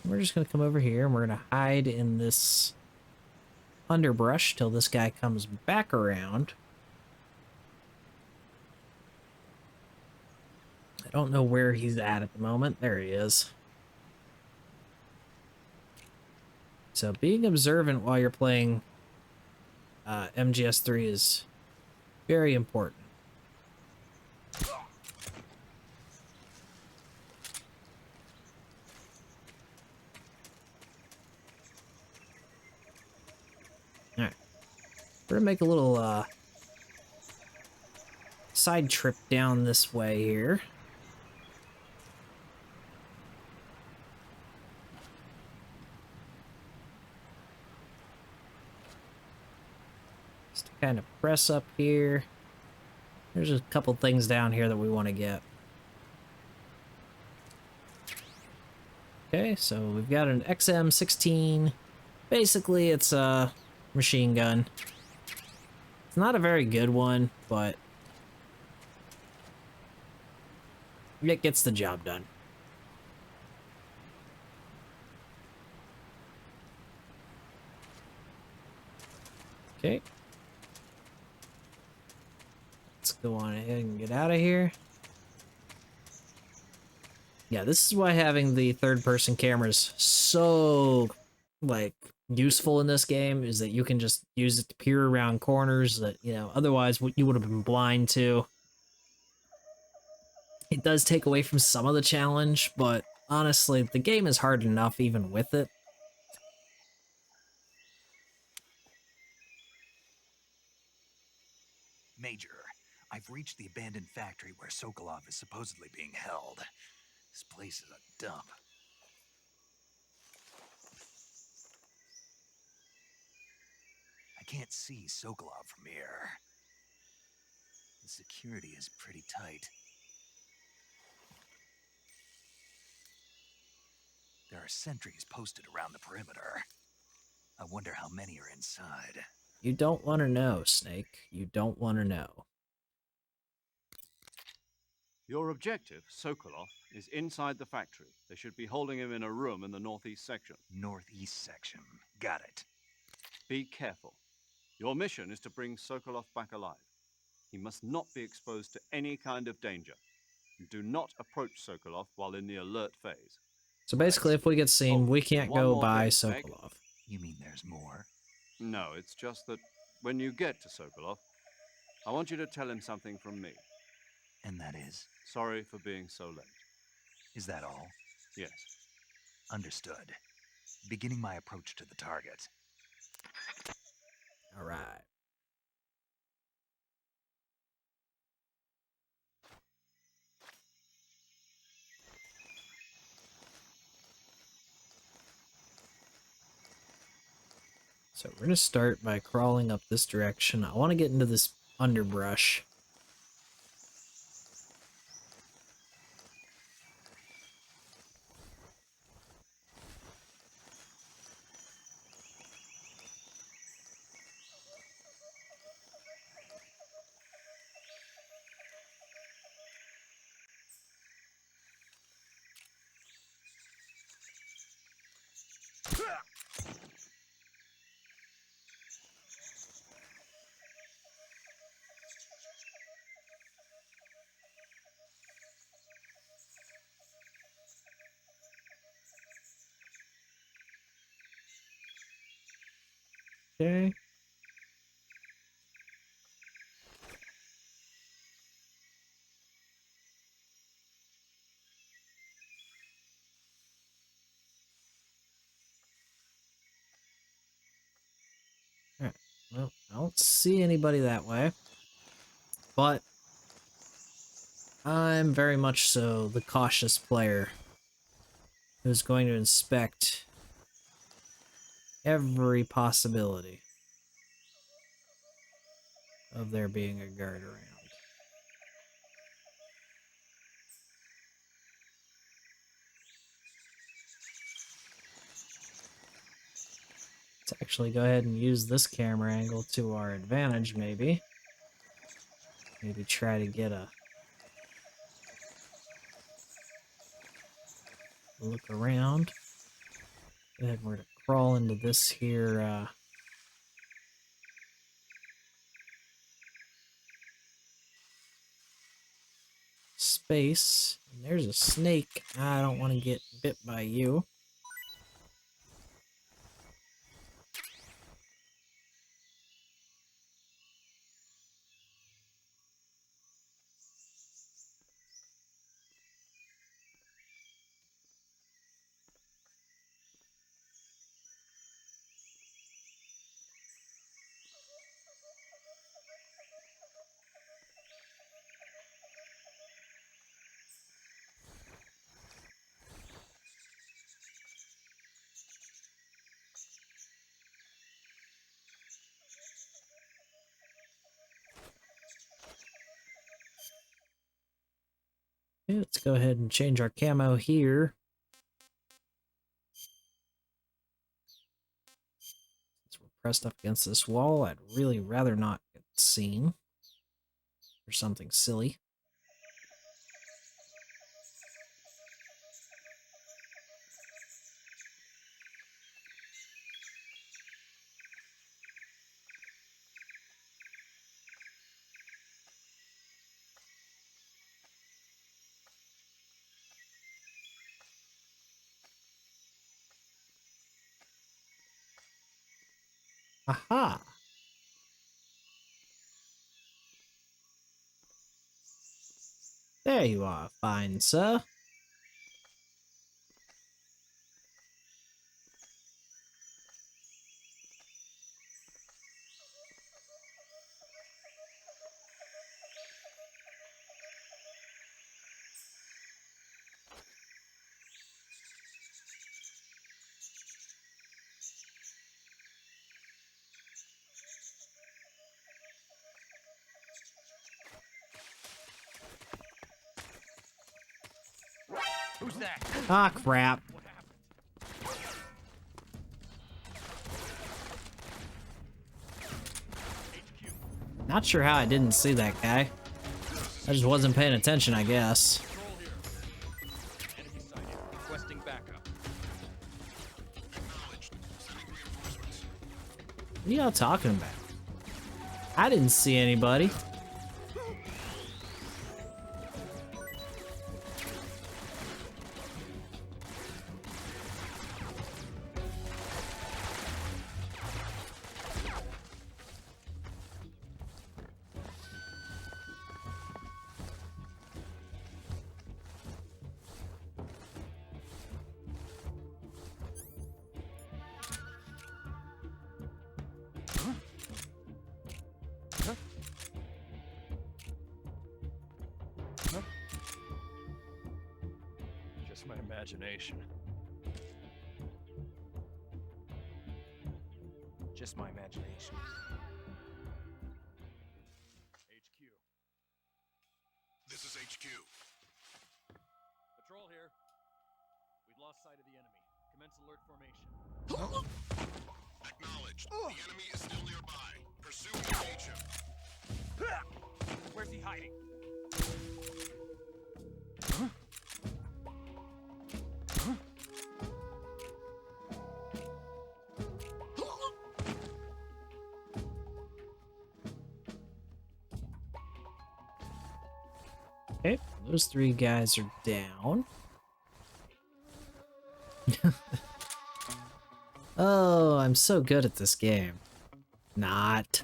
We're just gonna come over here and we're gonna hide in this underbrush till this guy comes back around. I don't know where he's at the moment. There he is. So being observant while you're playing MGS3 is very important. Alright. We're gonna make a little side trip down this way here. Just to kind of press up here. There's a couple things down here that we want to get. Okay, so we've got an XM16. Basically, it's a machine gun. It's not a very good one, but it gets the job done. Okay. Let's go on ahead and get out of here. Yeah, this is why having the third-person cameras so, like, useful in this game is that you can just use it to peer around corners that, you know, otherwise you would have been blind to. It does take away from some of the challenge, but honestly, the game is hard enough even with it. Major, I've reached the abandoned factory where Sokolov is supposedly being held. This place is a dump. I can't see Sokolov from here. The security is pretty tight. There are sentries posted around the perimeter. I wonder how many are inside. You don't want to know, Snake. You don't want to know. Your objective, Sokolov, is inside the factory. They should be holding him in a room in the northeast section. Northeast section. Got it. Be careful. Your mission is to bring Sokolov back alive. He must not be exposed to any kind of danger. Do not approach Sokolov while in the alert phase. So basically, if we get seen, we can't one go more by thing, Meg. Sokolov. You mean there's more? No, it's just that when you get to Sokolov, I want you to tell him something from me. And that is? Sorry for being so late. Is that all? Yes. Understood. Beginning my approach to the target. All right. So we're gonna start by crawling up this direction. I want to get into this underbrush. Okay. Alright. Well, I don't see anybody that way. But I'm very much so the cautious player who's going to inspect every possibility of there being a guard around. Let's actually go ahead and use this camera angle to our advantage, maybe. Maybe try to get a look around. Go ahead, we're gonna crawl into this here space. And there's a snake. I don't want to get bit by you. Okay, let's go ahead and change our camo here. Since we're pressed up against this wall, I'd really rather not get seen or something silly. Aha! There you are, fine sir. Who's that? Ah, crap. Not sure how I didn't see that guy. I just wasn't paying attention, I guess. Requesting backup. What are y'all talking about? I didn't see anybody. imagination. Just my imagination. HQ. This is HQ. Patrol here. We've lost sight of the enemy. Commence alert formation. Acknowledged. The enemy is still nearby. Pursue and engage him. Where's he hiding? Okay, those three guys are down. Oh, I'm so good at this game. Not.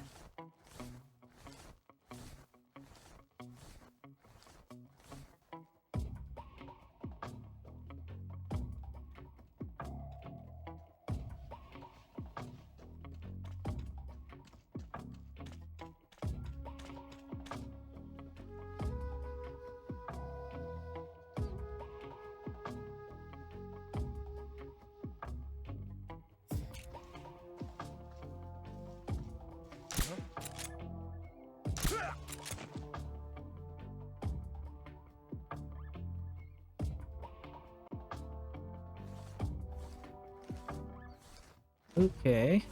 Okay.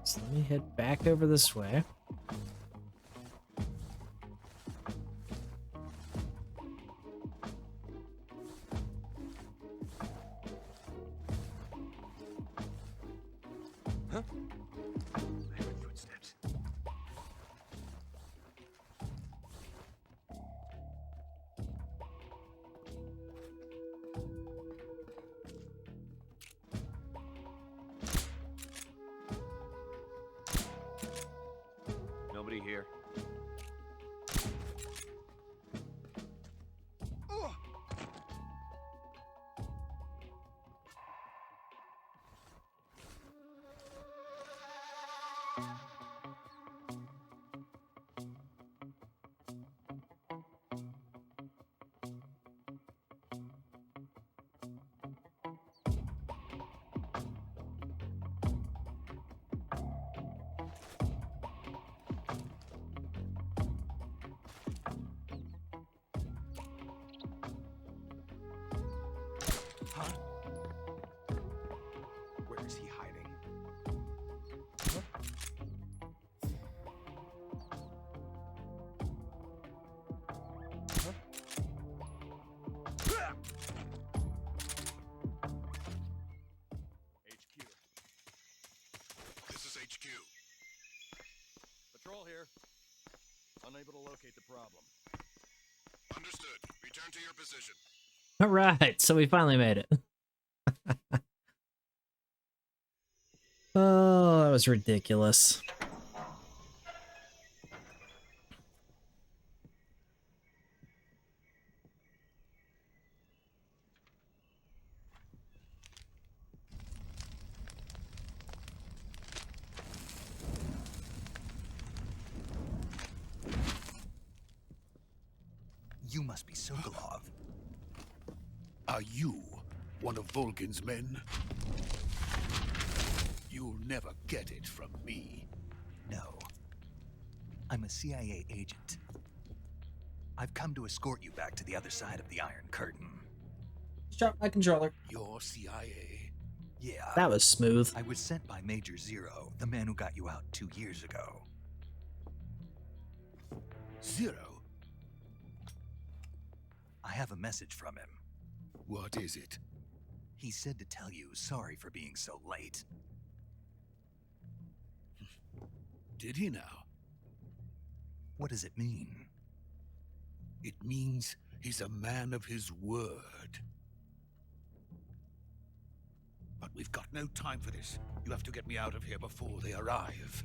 So let me head back over this way. Huh? I heard footsteps. Nobody here. Huh? Where is he hiding? HQ. This is HQ. Patrol here. Unable to locate the problem. Understood. Return to your position. All right, so we finally made it. Oh, that was ridiculous. You must be Sokolov. Are you one of Volgin's men? You'll never get it from me. No. I'm a CIA agent. I've come to escort you back to the other side of the Iron Curtain. Drop my controller. You're CIA? Yeah. That was smooth. I was sent by Major Zero, the man who got you out 2 years ago. Zero? I have a message from him. What is it? He said to tell you sorry for being so late. Did he now? What does it mean? It means he's a man of his word. But we've got no time for this. You have to get me out of here before they arrive.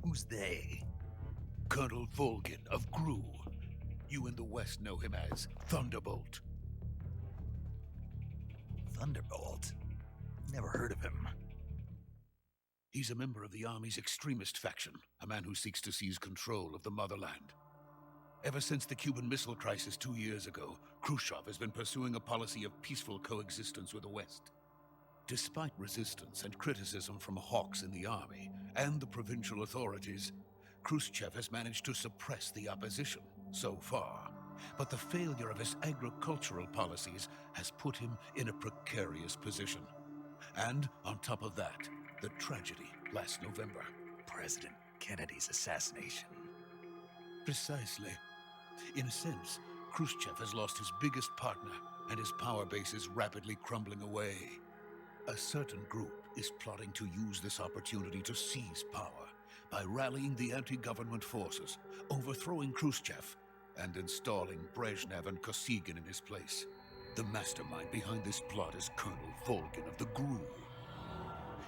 Who's they? Colonel Volgin of Gru. You in the West know him as Thunderbolt. Thunderbolt? Never heard of him. He's a member of the Army's extremist faction, a man who seeks to seize control of the motherland. Ever since the Cuban Missile Crisis 2 years ago, Khrushchev has been pursuing a policy of peaceful coexistence with the West. Despite resistance and criticism from hawks in the army and the provincial authorities, Khrushchev has managed to suppress the opposition so far. But the failure of his agricultural policies has put him in a precarious position. And on top of that, the tragedy last November. President Kennedy's assassination. Precisely. In a sense, Khrushchev has lost his biggest partner, and his power base is rapidly crumbling away. A certain group is plotting to use this opportunity to seize power by rallying the anti-government forces, overthrowing Khrushchev, and installing Brezhnev and Kosygin in his place. The mastermind behind this plot is Colonel Volgin of the GRU.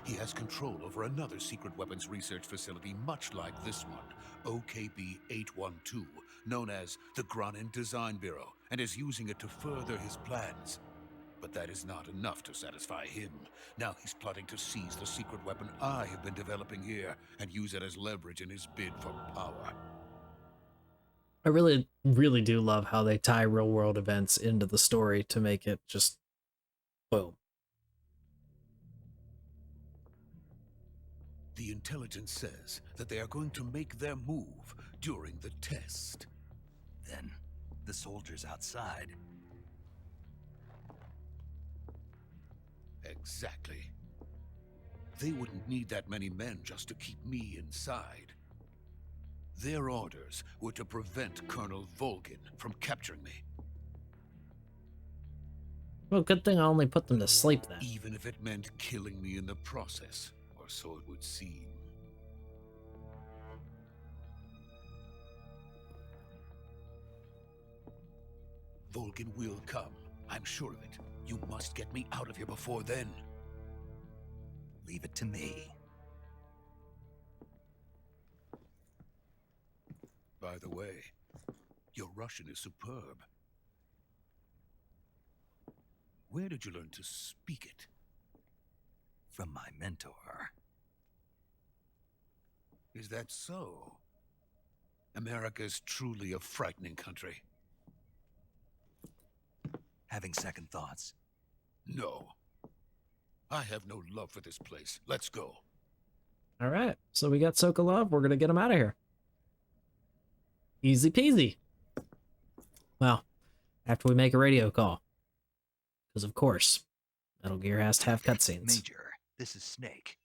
He has control over another secret weapons research facility much like this one, OKB-812, known as the Granin Design Bureau, and is using it to further his plans. But that is not enough to satisfy him. Now he's plotting to seize the secret weapon I have been developing here and use it as leverage in his bid for power. I really, really do love how they tie real-world events into the story to make it just boom. The intelligence says that they are going to make their move during the test. Then, the soldiers outside. Exactly. They wouldn't need that many men just to keep me inside. Their orders were to prevent Colonel Volgin from capturing me. Well, good thing I only put them to sleep then. Even if it meant killing me in the process, or so it would seem. Volgin will come. I'm sure of it. You must get me out of here before then. Leave it to me. By the way, your Russian is superb. Where did you learn to speak it? From my mentor. Is that so? America is truly a frightening country. Having second thoughts? No. I have no love for this place. Let's go. All right, so we got Sokolov. We're gonna get him out of here. Easy peasy. Well, after we make a radio call. Because of course, Metal Gear has to have cutscenes. Major, this is Snake.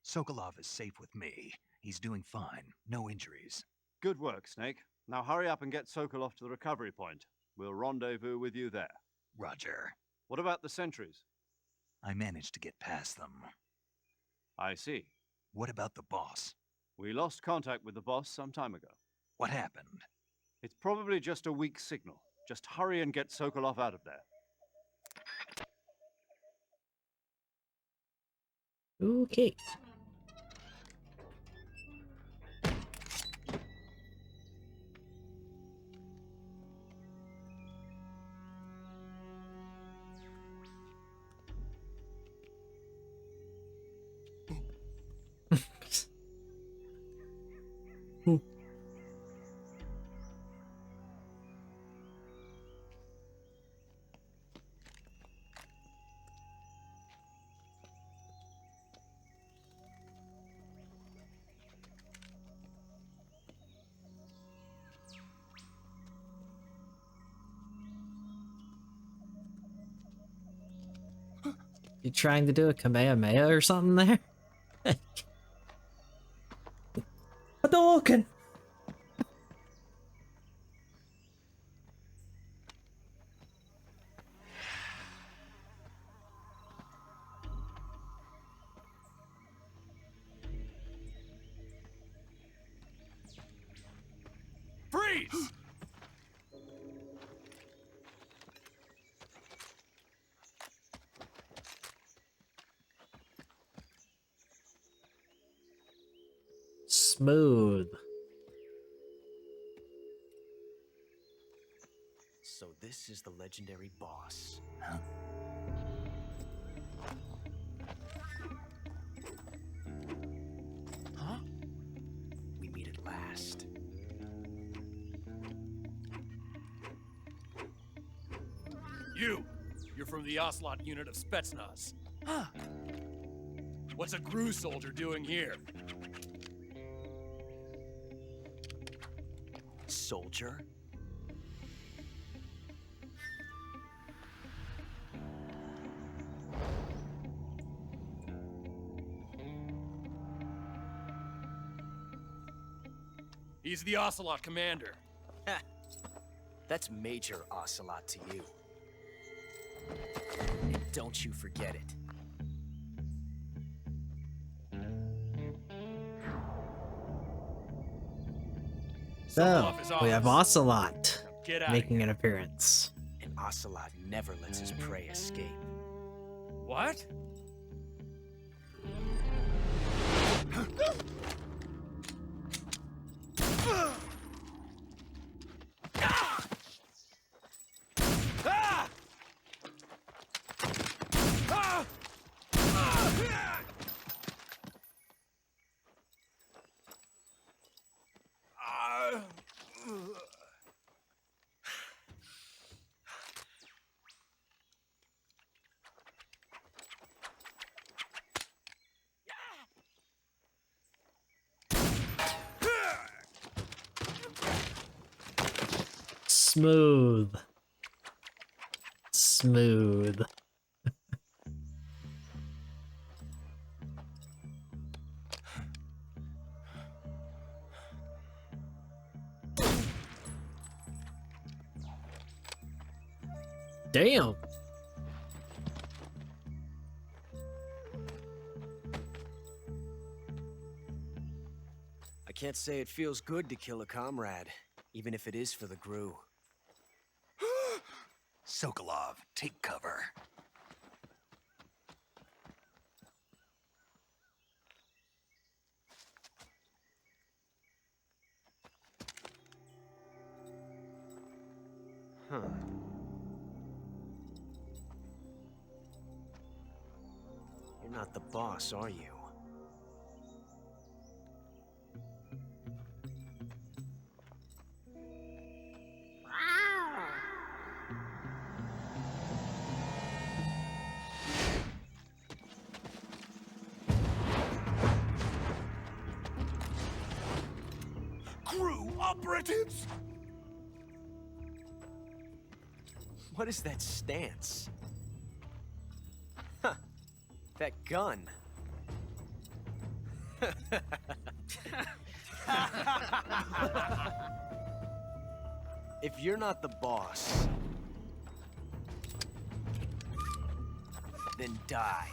Sokolov is safe with me. He's doing fine. No injuries. Good work, Snake. Now hurry up and get Sokolov to the recovery point. We'll rendezvous with you there. Roger. What about the sentries? I managed to get past them. I see. What about the boss? We lost contact with the boss some time ago. What happened? It's probably just a weak signal. Just hurry and get Sokolov out of there. Okay. You trying to do a Kamehameha or something there? Hadouken! Freeze! Smooth. So this is the legendary boss. Huh? Huh? We meet at last. You're from the Ocelot unit of Spetsnaz. Huh. What's a GRU soldier doing here? Soldier? He's the Ocelot commander. Ha! That's Major Ocelot to you. And don't you forget it. So, Sokolov is we have ours. Ocelot Get out making an appearance. And Ocelot never lets his prey escape. What? Smooth. Smooth. Damn. I can't say it feels good to kill a comrade, even if it is for the GRU. Sokolov, take cover. Huh. You're not the boss, are you? GRU operatives! What is that stance? Huh. That gun. If you're not the boss, then die.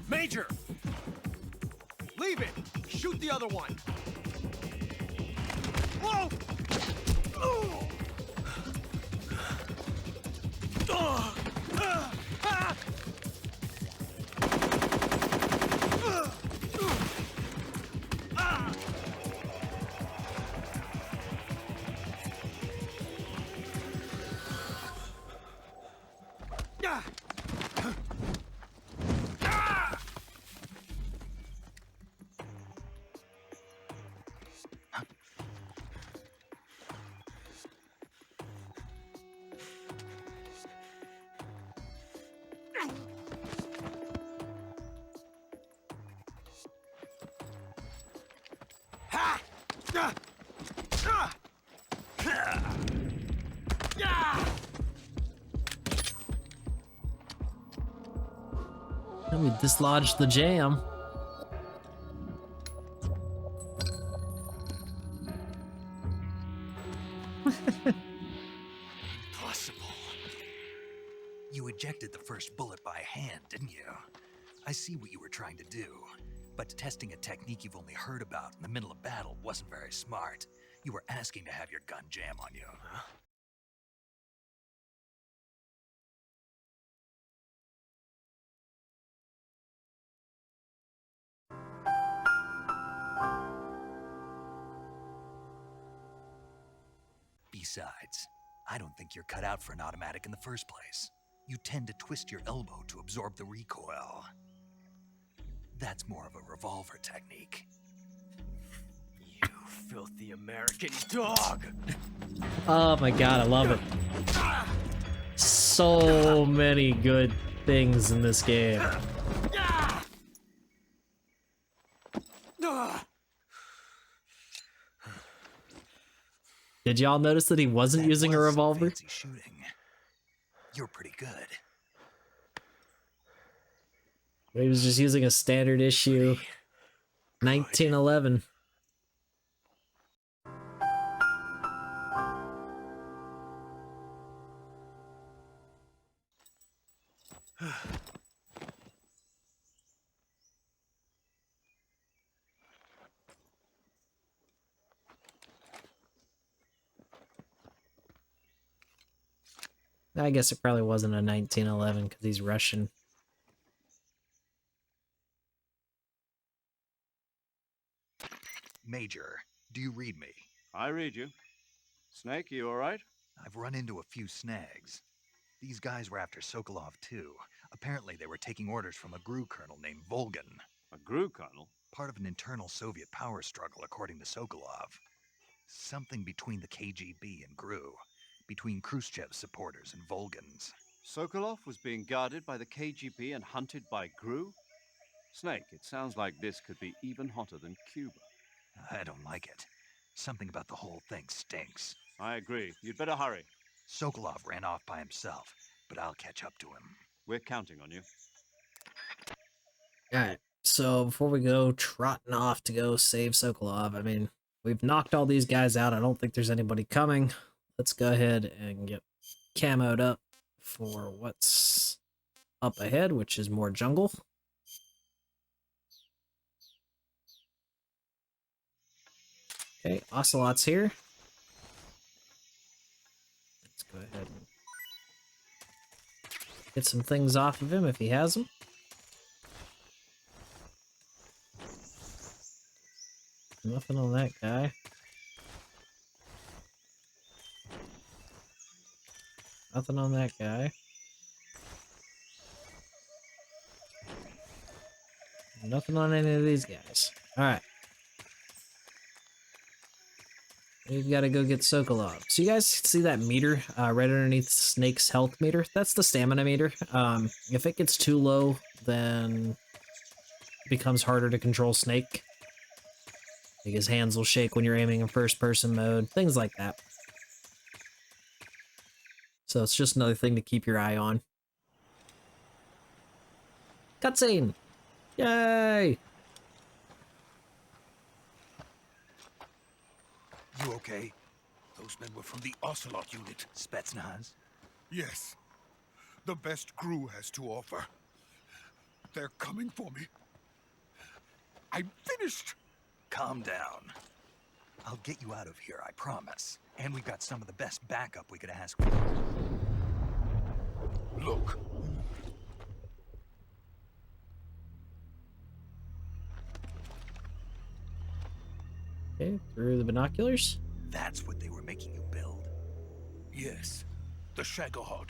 Major! Leave it! Shoot the other one! Whoa! Let me dislodge the jam. Impossible. You ejected the first bullet by hand, didn't you? I see what you were trying to do. But testing a technique you've only heard about in the middle of battle wasn't very smart. You were asking to have your gun jam on you. Huh? Besides, I don't think you're cut out for an automatic in the first place. you tend to twist your elbow to absorb the recoil. That's more of a revolver technique. You filthy American dog! Oh my god, I love it. So many good things in this game. Did y'all notice that he wasn't using a was some revolver? fancy shooting. You're pretty good. He was just using a standard issue 1911. I guess it probably wasn't a 1911 because he's Russian. Major, do you read me? I read you. Snake, you all right? I've run into a few snags. These guys were after Sokolov too. Apparently they were taking orders from a GRU colonel named Volgan. A GRU colonel? Part of an internal Soviet power struggle, according to Sokolov. Something between the KGB and GRU. Between Khrushchev's supporters and Volgan's. Sokolov was being guarded by the KGB and hunted by GRU? Snake, it sounds like this could be even hotter than Cuba. I don't like it. Something about the whole thing stinks. I agree. You'd better hurry. Sokolov ran off by himself, but I'll catch up to him. We're counting on you. Alright, so before we go trotting off to go save Sokolov, I mean, we've knocked all these guys out. I don't think there's anybody coming. Let's go ahead and get camoed up for what's up ahead, which is more jungle. Okay, Ocelot's here. Let's go ahead and get some things off of him if he has them. Nothing on that guy. Nothing on that guy. Nothing on any of these guys. Alright. We've got to go get Sokolov. So you guys see that meter right underneath Snake's health meter? That's the stamina meter. If it gets too low, then it becomes harder to control Snake. Like his hands will shake when you're aiming in first-person mode. Things like that. So it's just another thing to keep your eye on. Cutscene! Yay! You okay? Those men were from the Ocelot unit. Spetsnaz? Yes. The best GRU has to offer. They're coming for me. I'm finished. Calm down. I'll get you out of here, I promise. And we've got some of the best backup we could ask for. Look. Okay, through the binoculars. That's what they were making you build? Yes. The Shagohod.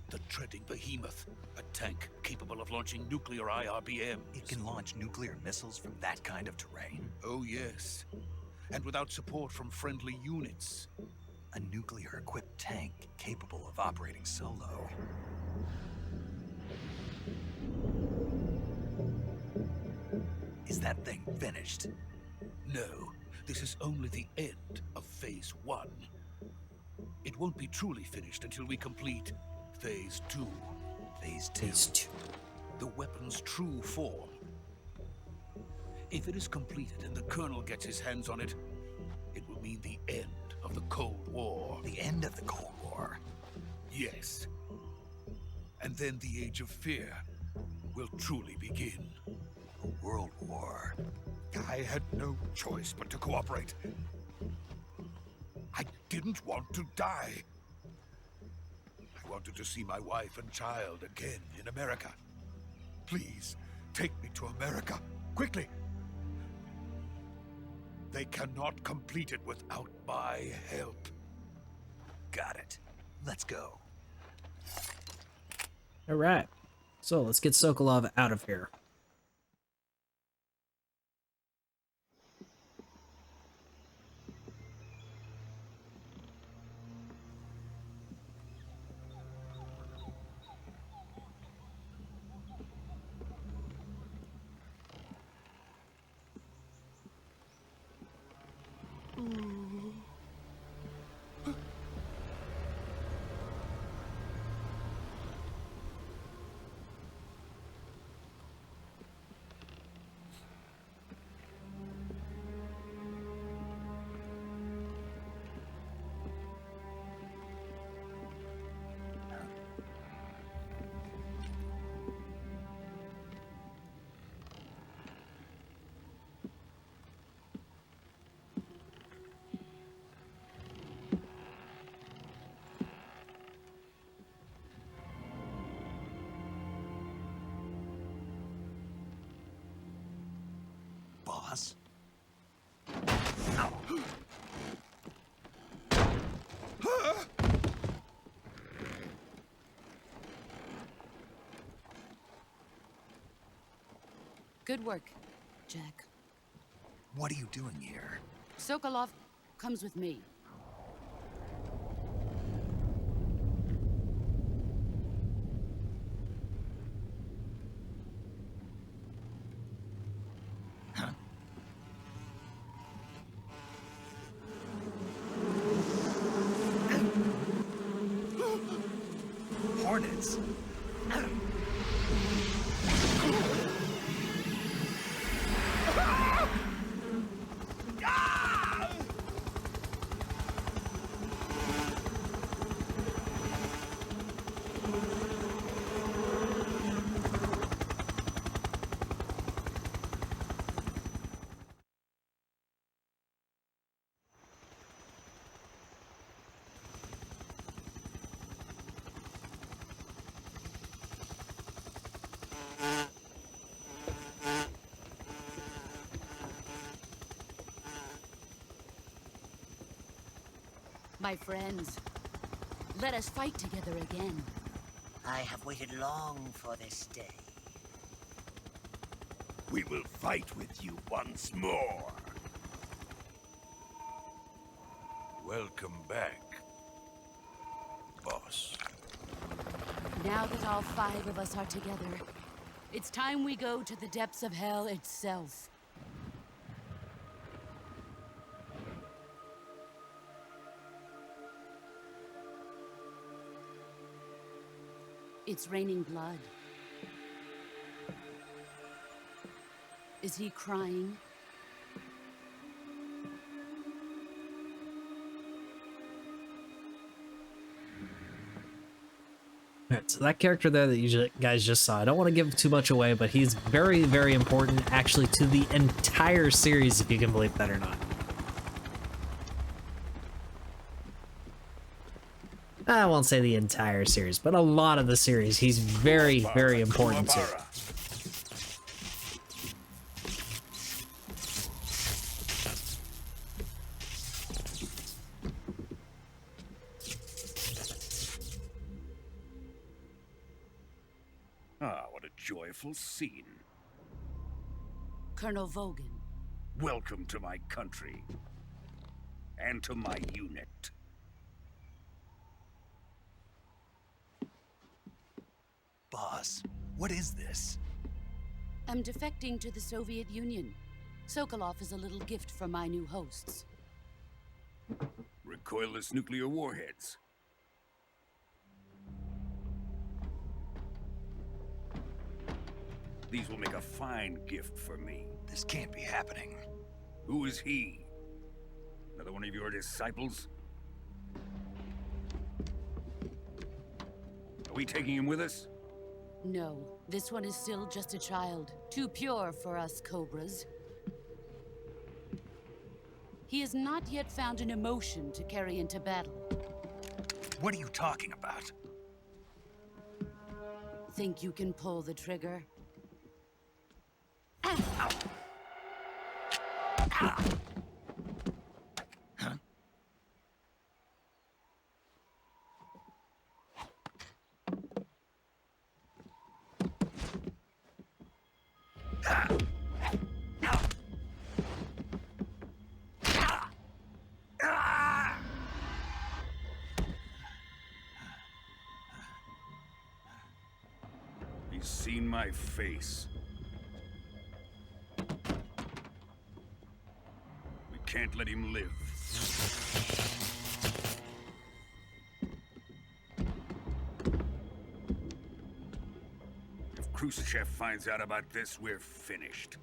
The treading behemoth. A tank capable of launching nuclear IRBMs. It can launch nuclear missiles from that kind of terrain? Oh, yes. And without support from friendly units. A nuclear-equipped tank capable of operating solo. Is that thing finished? No, this is only the end of Phase 1. It won't be truly finished until we complete Phase 2. Phase 2? Phase 2. The weapon's true form. If it is completed and the Colonel gets his hands on it, it will mean the end of the Cold War. The end of the Cold War? Yes. And then the Age of Fear will truly begin. A world war. I had no choice but to cooperate. I didn't want to die. I wanted to see my wife and child again in America. Please, take me to America, quickly. They cannot complete it without my help. Got it. Let's go. Alright. So let's get Sokolov out of here. Boss? Good work, Jack. What are you doing here? Sokolov comes with me. Hornets? My friends, let us fight together again. I have waited long for this day. We will fight with you once more. Welcome back, boss. Now that all 5 of us are together, it's time we go to the depths of hell itself. It's raining blood. Is he crying? Alright, so that character there that you guys just saw, I don't want to give too much away, but he's very, very important actually to the entire series, if you can believe that or not. I won't say the entire series, but a lot of the series, he's very, very important to. Ah, what a joyful scene. Colonel Vogan. Welcome to my country. And to my unit. Boss, what is this? I'm defecting to the Soviet Union. Sokolov is a little gift from my new hosts. Recoilless nuclear warheads. These will make a fine gift for me. This can't be happening. Who is he? Another one of your disciples? Are we taking him with us? No, this one is still just a child. Too pure for us Cobras. He has not yet found an emotion to carry into battle. What are you talking about? Think you can pull the trigger? Seen my face. We can't let him live. If Khrushchev finds out about this, we're finished.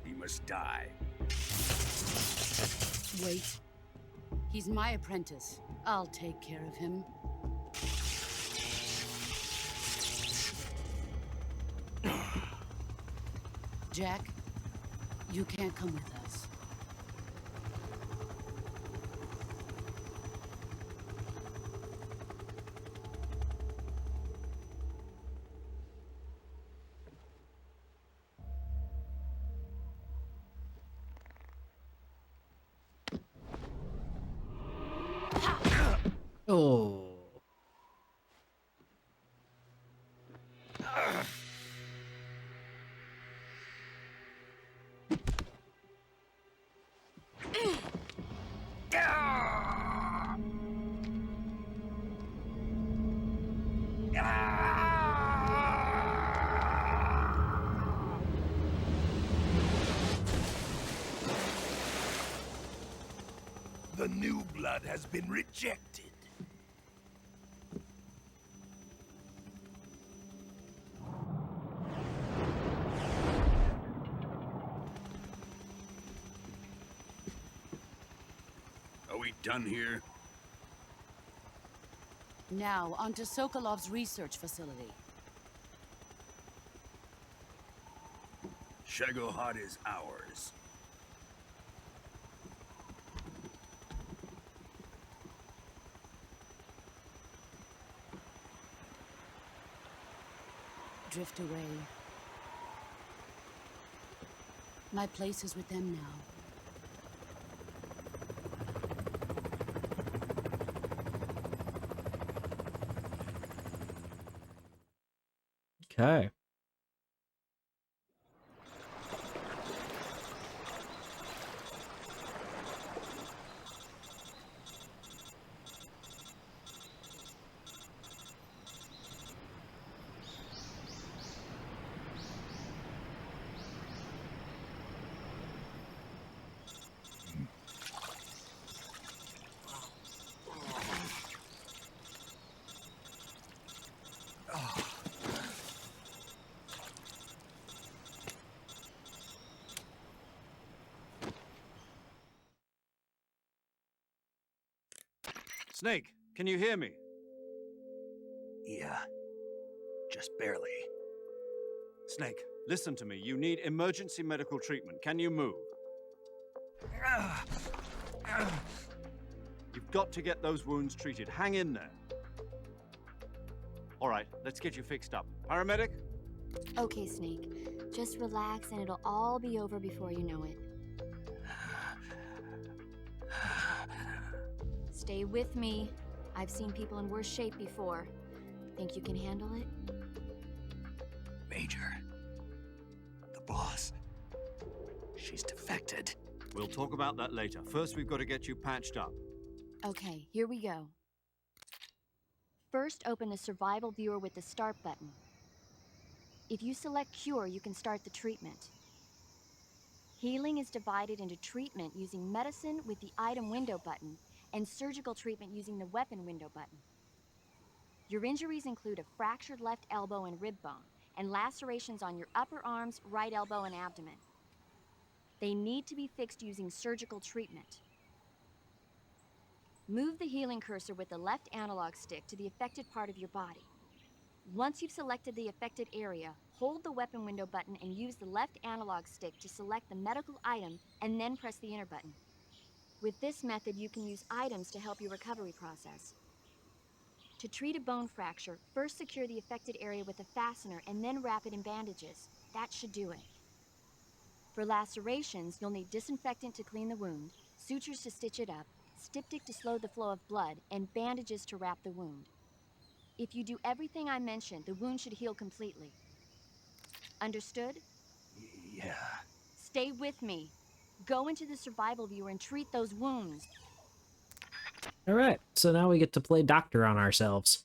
He must die. Wait. He's my apprentice. I'll take care of him. Jack, you can't come with us. Oh. The new blood has been rejected. Are we done here? Now, on to Sokolov's research facility. Shagohod is ours. Drift away. My place is with them now. Okay. Snake, can you hear me? Yeah. Just barely. Snake, listen to me. You need emergency medical treatment. Can you move? You've got to get those wounds treated. Hang in there. All right, let's get you fixed up. Paramedic? Okay, Snake. Just relax and it'll all be over before you know it. Stay with me. I've seen people in worse shape before. Think you can handle it? Major. The boss. She's defected. We'll talk about that later. First, we've got to get you patched up. Okay, here we go. First, open the survival viewer with the start button. If you select cure, you can start the treatment. Healing is divided into treatment using medicine with the item window button and surgical treatment using the weapon window button. Your injuries include a fractured left elbow and rib bone, and lacerations on your upper arms, right elbow, and abdomen. They need to be fixed using surgical treatment. Move the healing cursor with the left analog stick to the affected part of your body. Once you've selected the affected area, hold the weapon window button and use the left analog stick to select the medical item and then press the enter button. With this method, you can use items to help your recovery process. To treat a bone fracture, first secure the affected area with a fastener and then wrap it in bandages. That should do it. For lacerations, you'll need disinfectant to clean the wound, sutures to stitch it up, styptic to slow the flow of blood, and bandages to wrap the wound. If you do everything I mentioned, the wound should heal completely. Understood? Yeah. Stay with me. Go into the survival viewer and treat those wounds. All right, so now we get to play doctor on ourselves.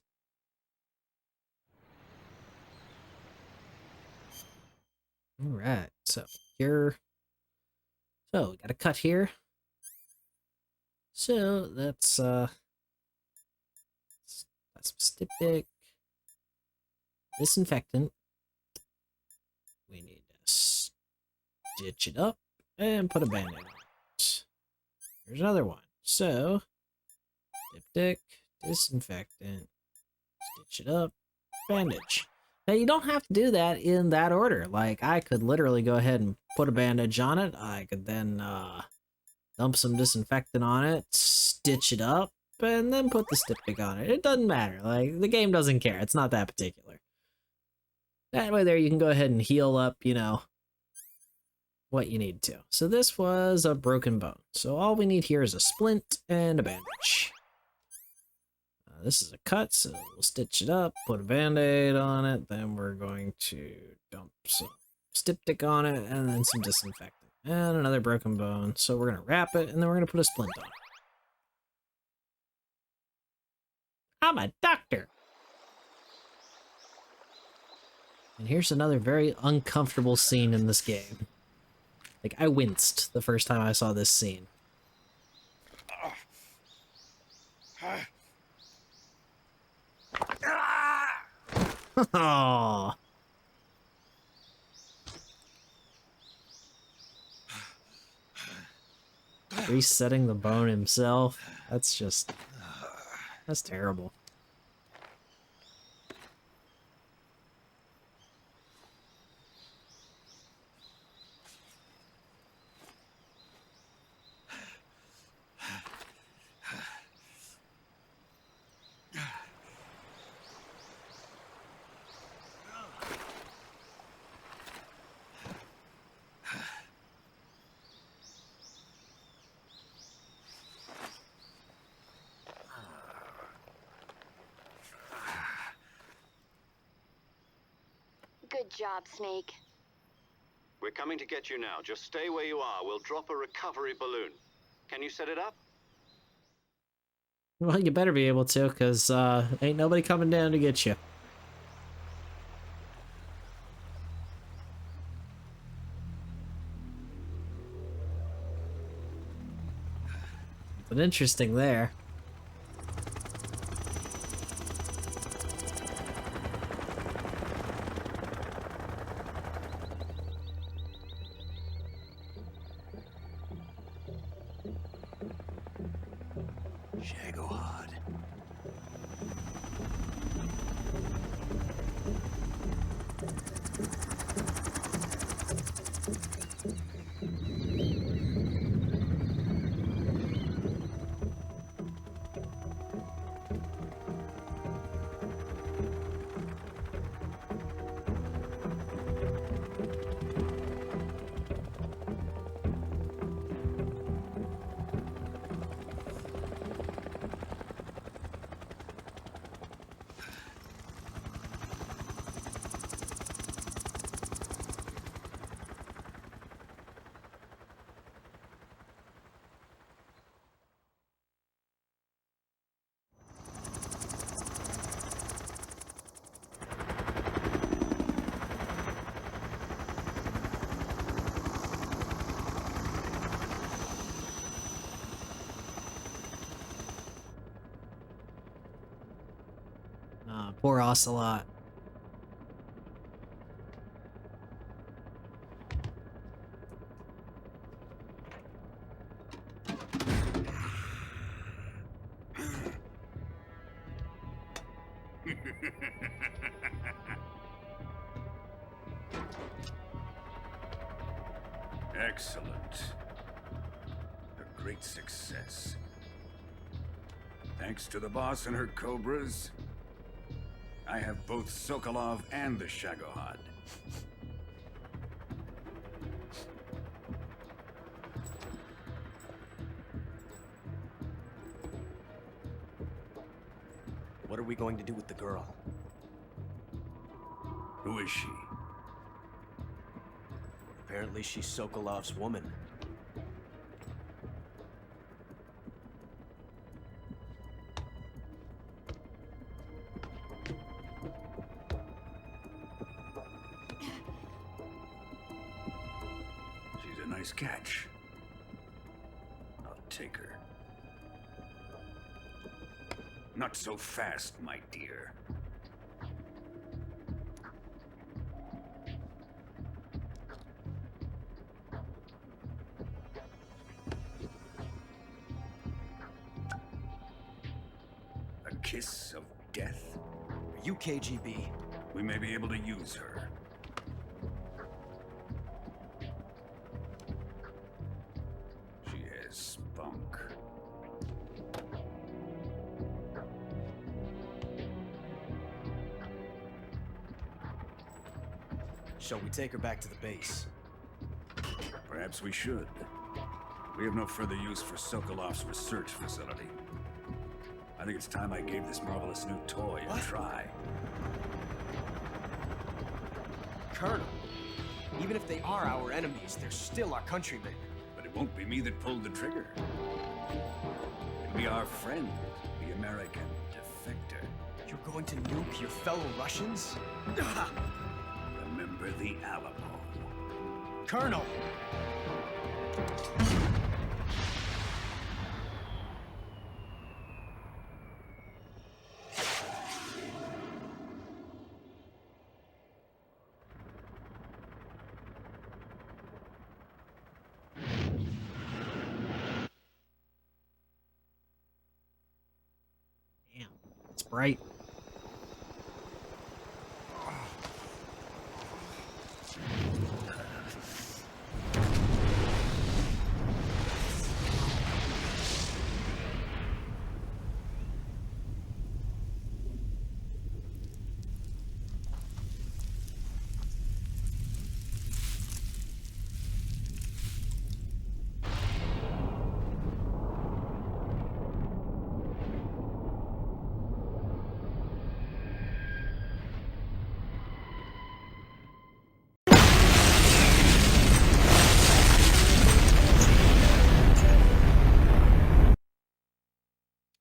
All right, so we got a cut here. So that's styptic, disinfectant. We need to stitch it up and put a band-aid on it. Here's another one. So, styptic, disinfectant, stitch it up, bandage. Now, you don't have to do that in that order. Like, I could literally go ahead and put a bandage on it. I could then dump some disinfectant on it, stitch it up, and then put the styptic on it. It doesn't matter. Like, the game doesn't care. It's not that particular. That way there you can go ahead and heal up, you know, what you need to. So this was a broken bone. So all we need here is a splint and a bandage. This is a cut, so we'll stitch it up, put a band-aid on it, then we're going to dump some styptic on it, and then some disinfectant. And another broken bone. So we're going to wrap it, and then we're going to put a splint on it. I'm a doctor! And here's another very uncomfortable scene in this game. Like, I winced the first time I saw this scene. Oh. Resetting the bone himself. That's terrible. Good job, Snake. We're coming to get you now. Just stay where you are. We'll drop a recovery balloon. Can you set it up? Well, you better be able to, because ain't nobody coming down to get you. But interesting there. Shagohod. Poor Ocelot. Excellent. A great success. Thanks to the boss and her cobras, I have both Sokolov and the Shagohod. What are we going to do with the girl? Who is she? Apparently she's Sokolov's woman. nice catch. I'll take her. Not so fast, my dear. A kiss of death? Are you KGB? We may be able to use her. She has spunk. Shall we take her back to the base? Perhaps we should. We have no further use for Sokolov's research facility. I think it's time I gave this marvelous new toy a try. Colonel, even if they are our enemies, they're still our countrymen. But it won't be me that pulled the trigger. It'll be our friend, the American defector. You're going to nuke your fellow Russians? Remember the Alamo. Colonel! Damn, it's bright.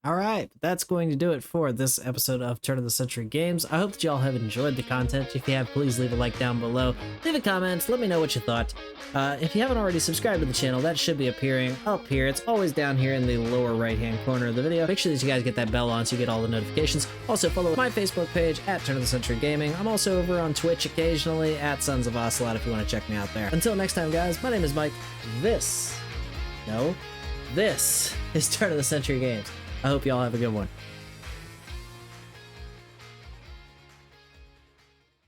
Alright, that's going to do it for this episode of Turn of the Century Games. I hope that y'all have enjoyed the content. If you have, please leave a like down below. Leave a comment, let me know what you thought. If you haven't already subscribed to the channel, that should be appearing up here. It's always down here in the lower right-hand corner of the video. Make sure that you guys get that bell on so you get all the notifications. Also, follow my Facebook page at Turn of the Century Gaming. I'm also over on Twitch occasionally at Sons of Ocelot if you want to check me out there. Until next time, guys, my name is Mike. This is Turn of the Century Games. I hope y'all have a good one.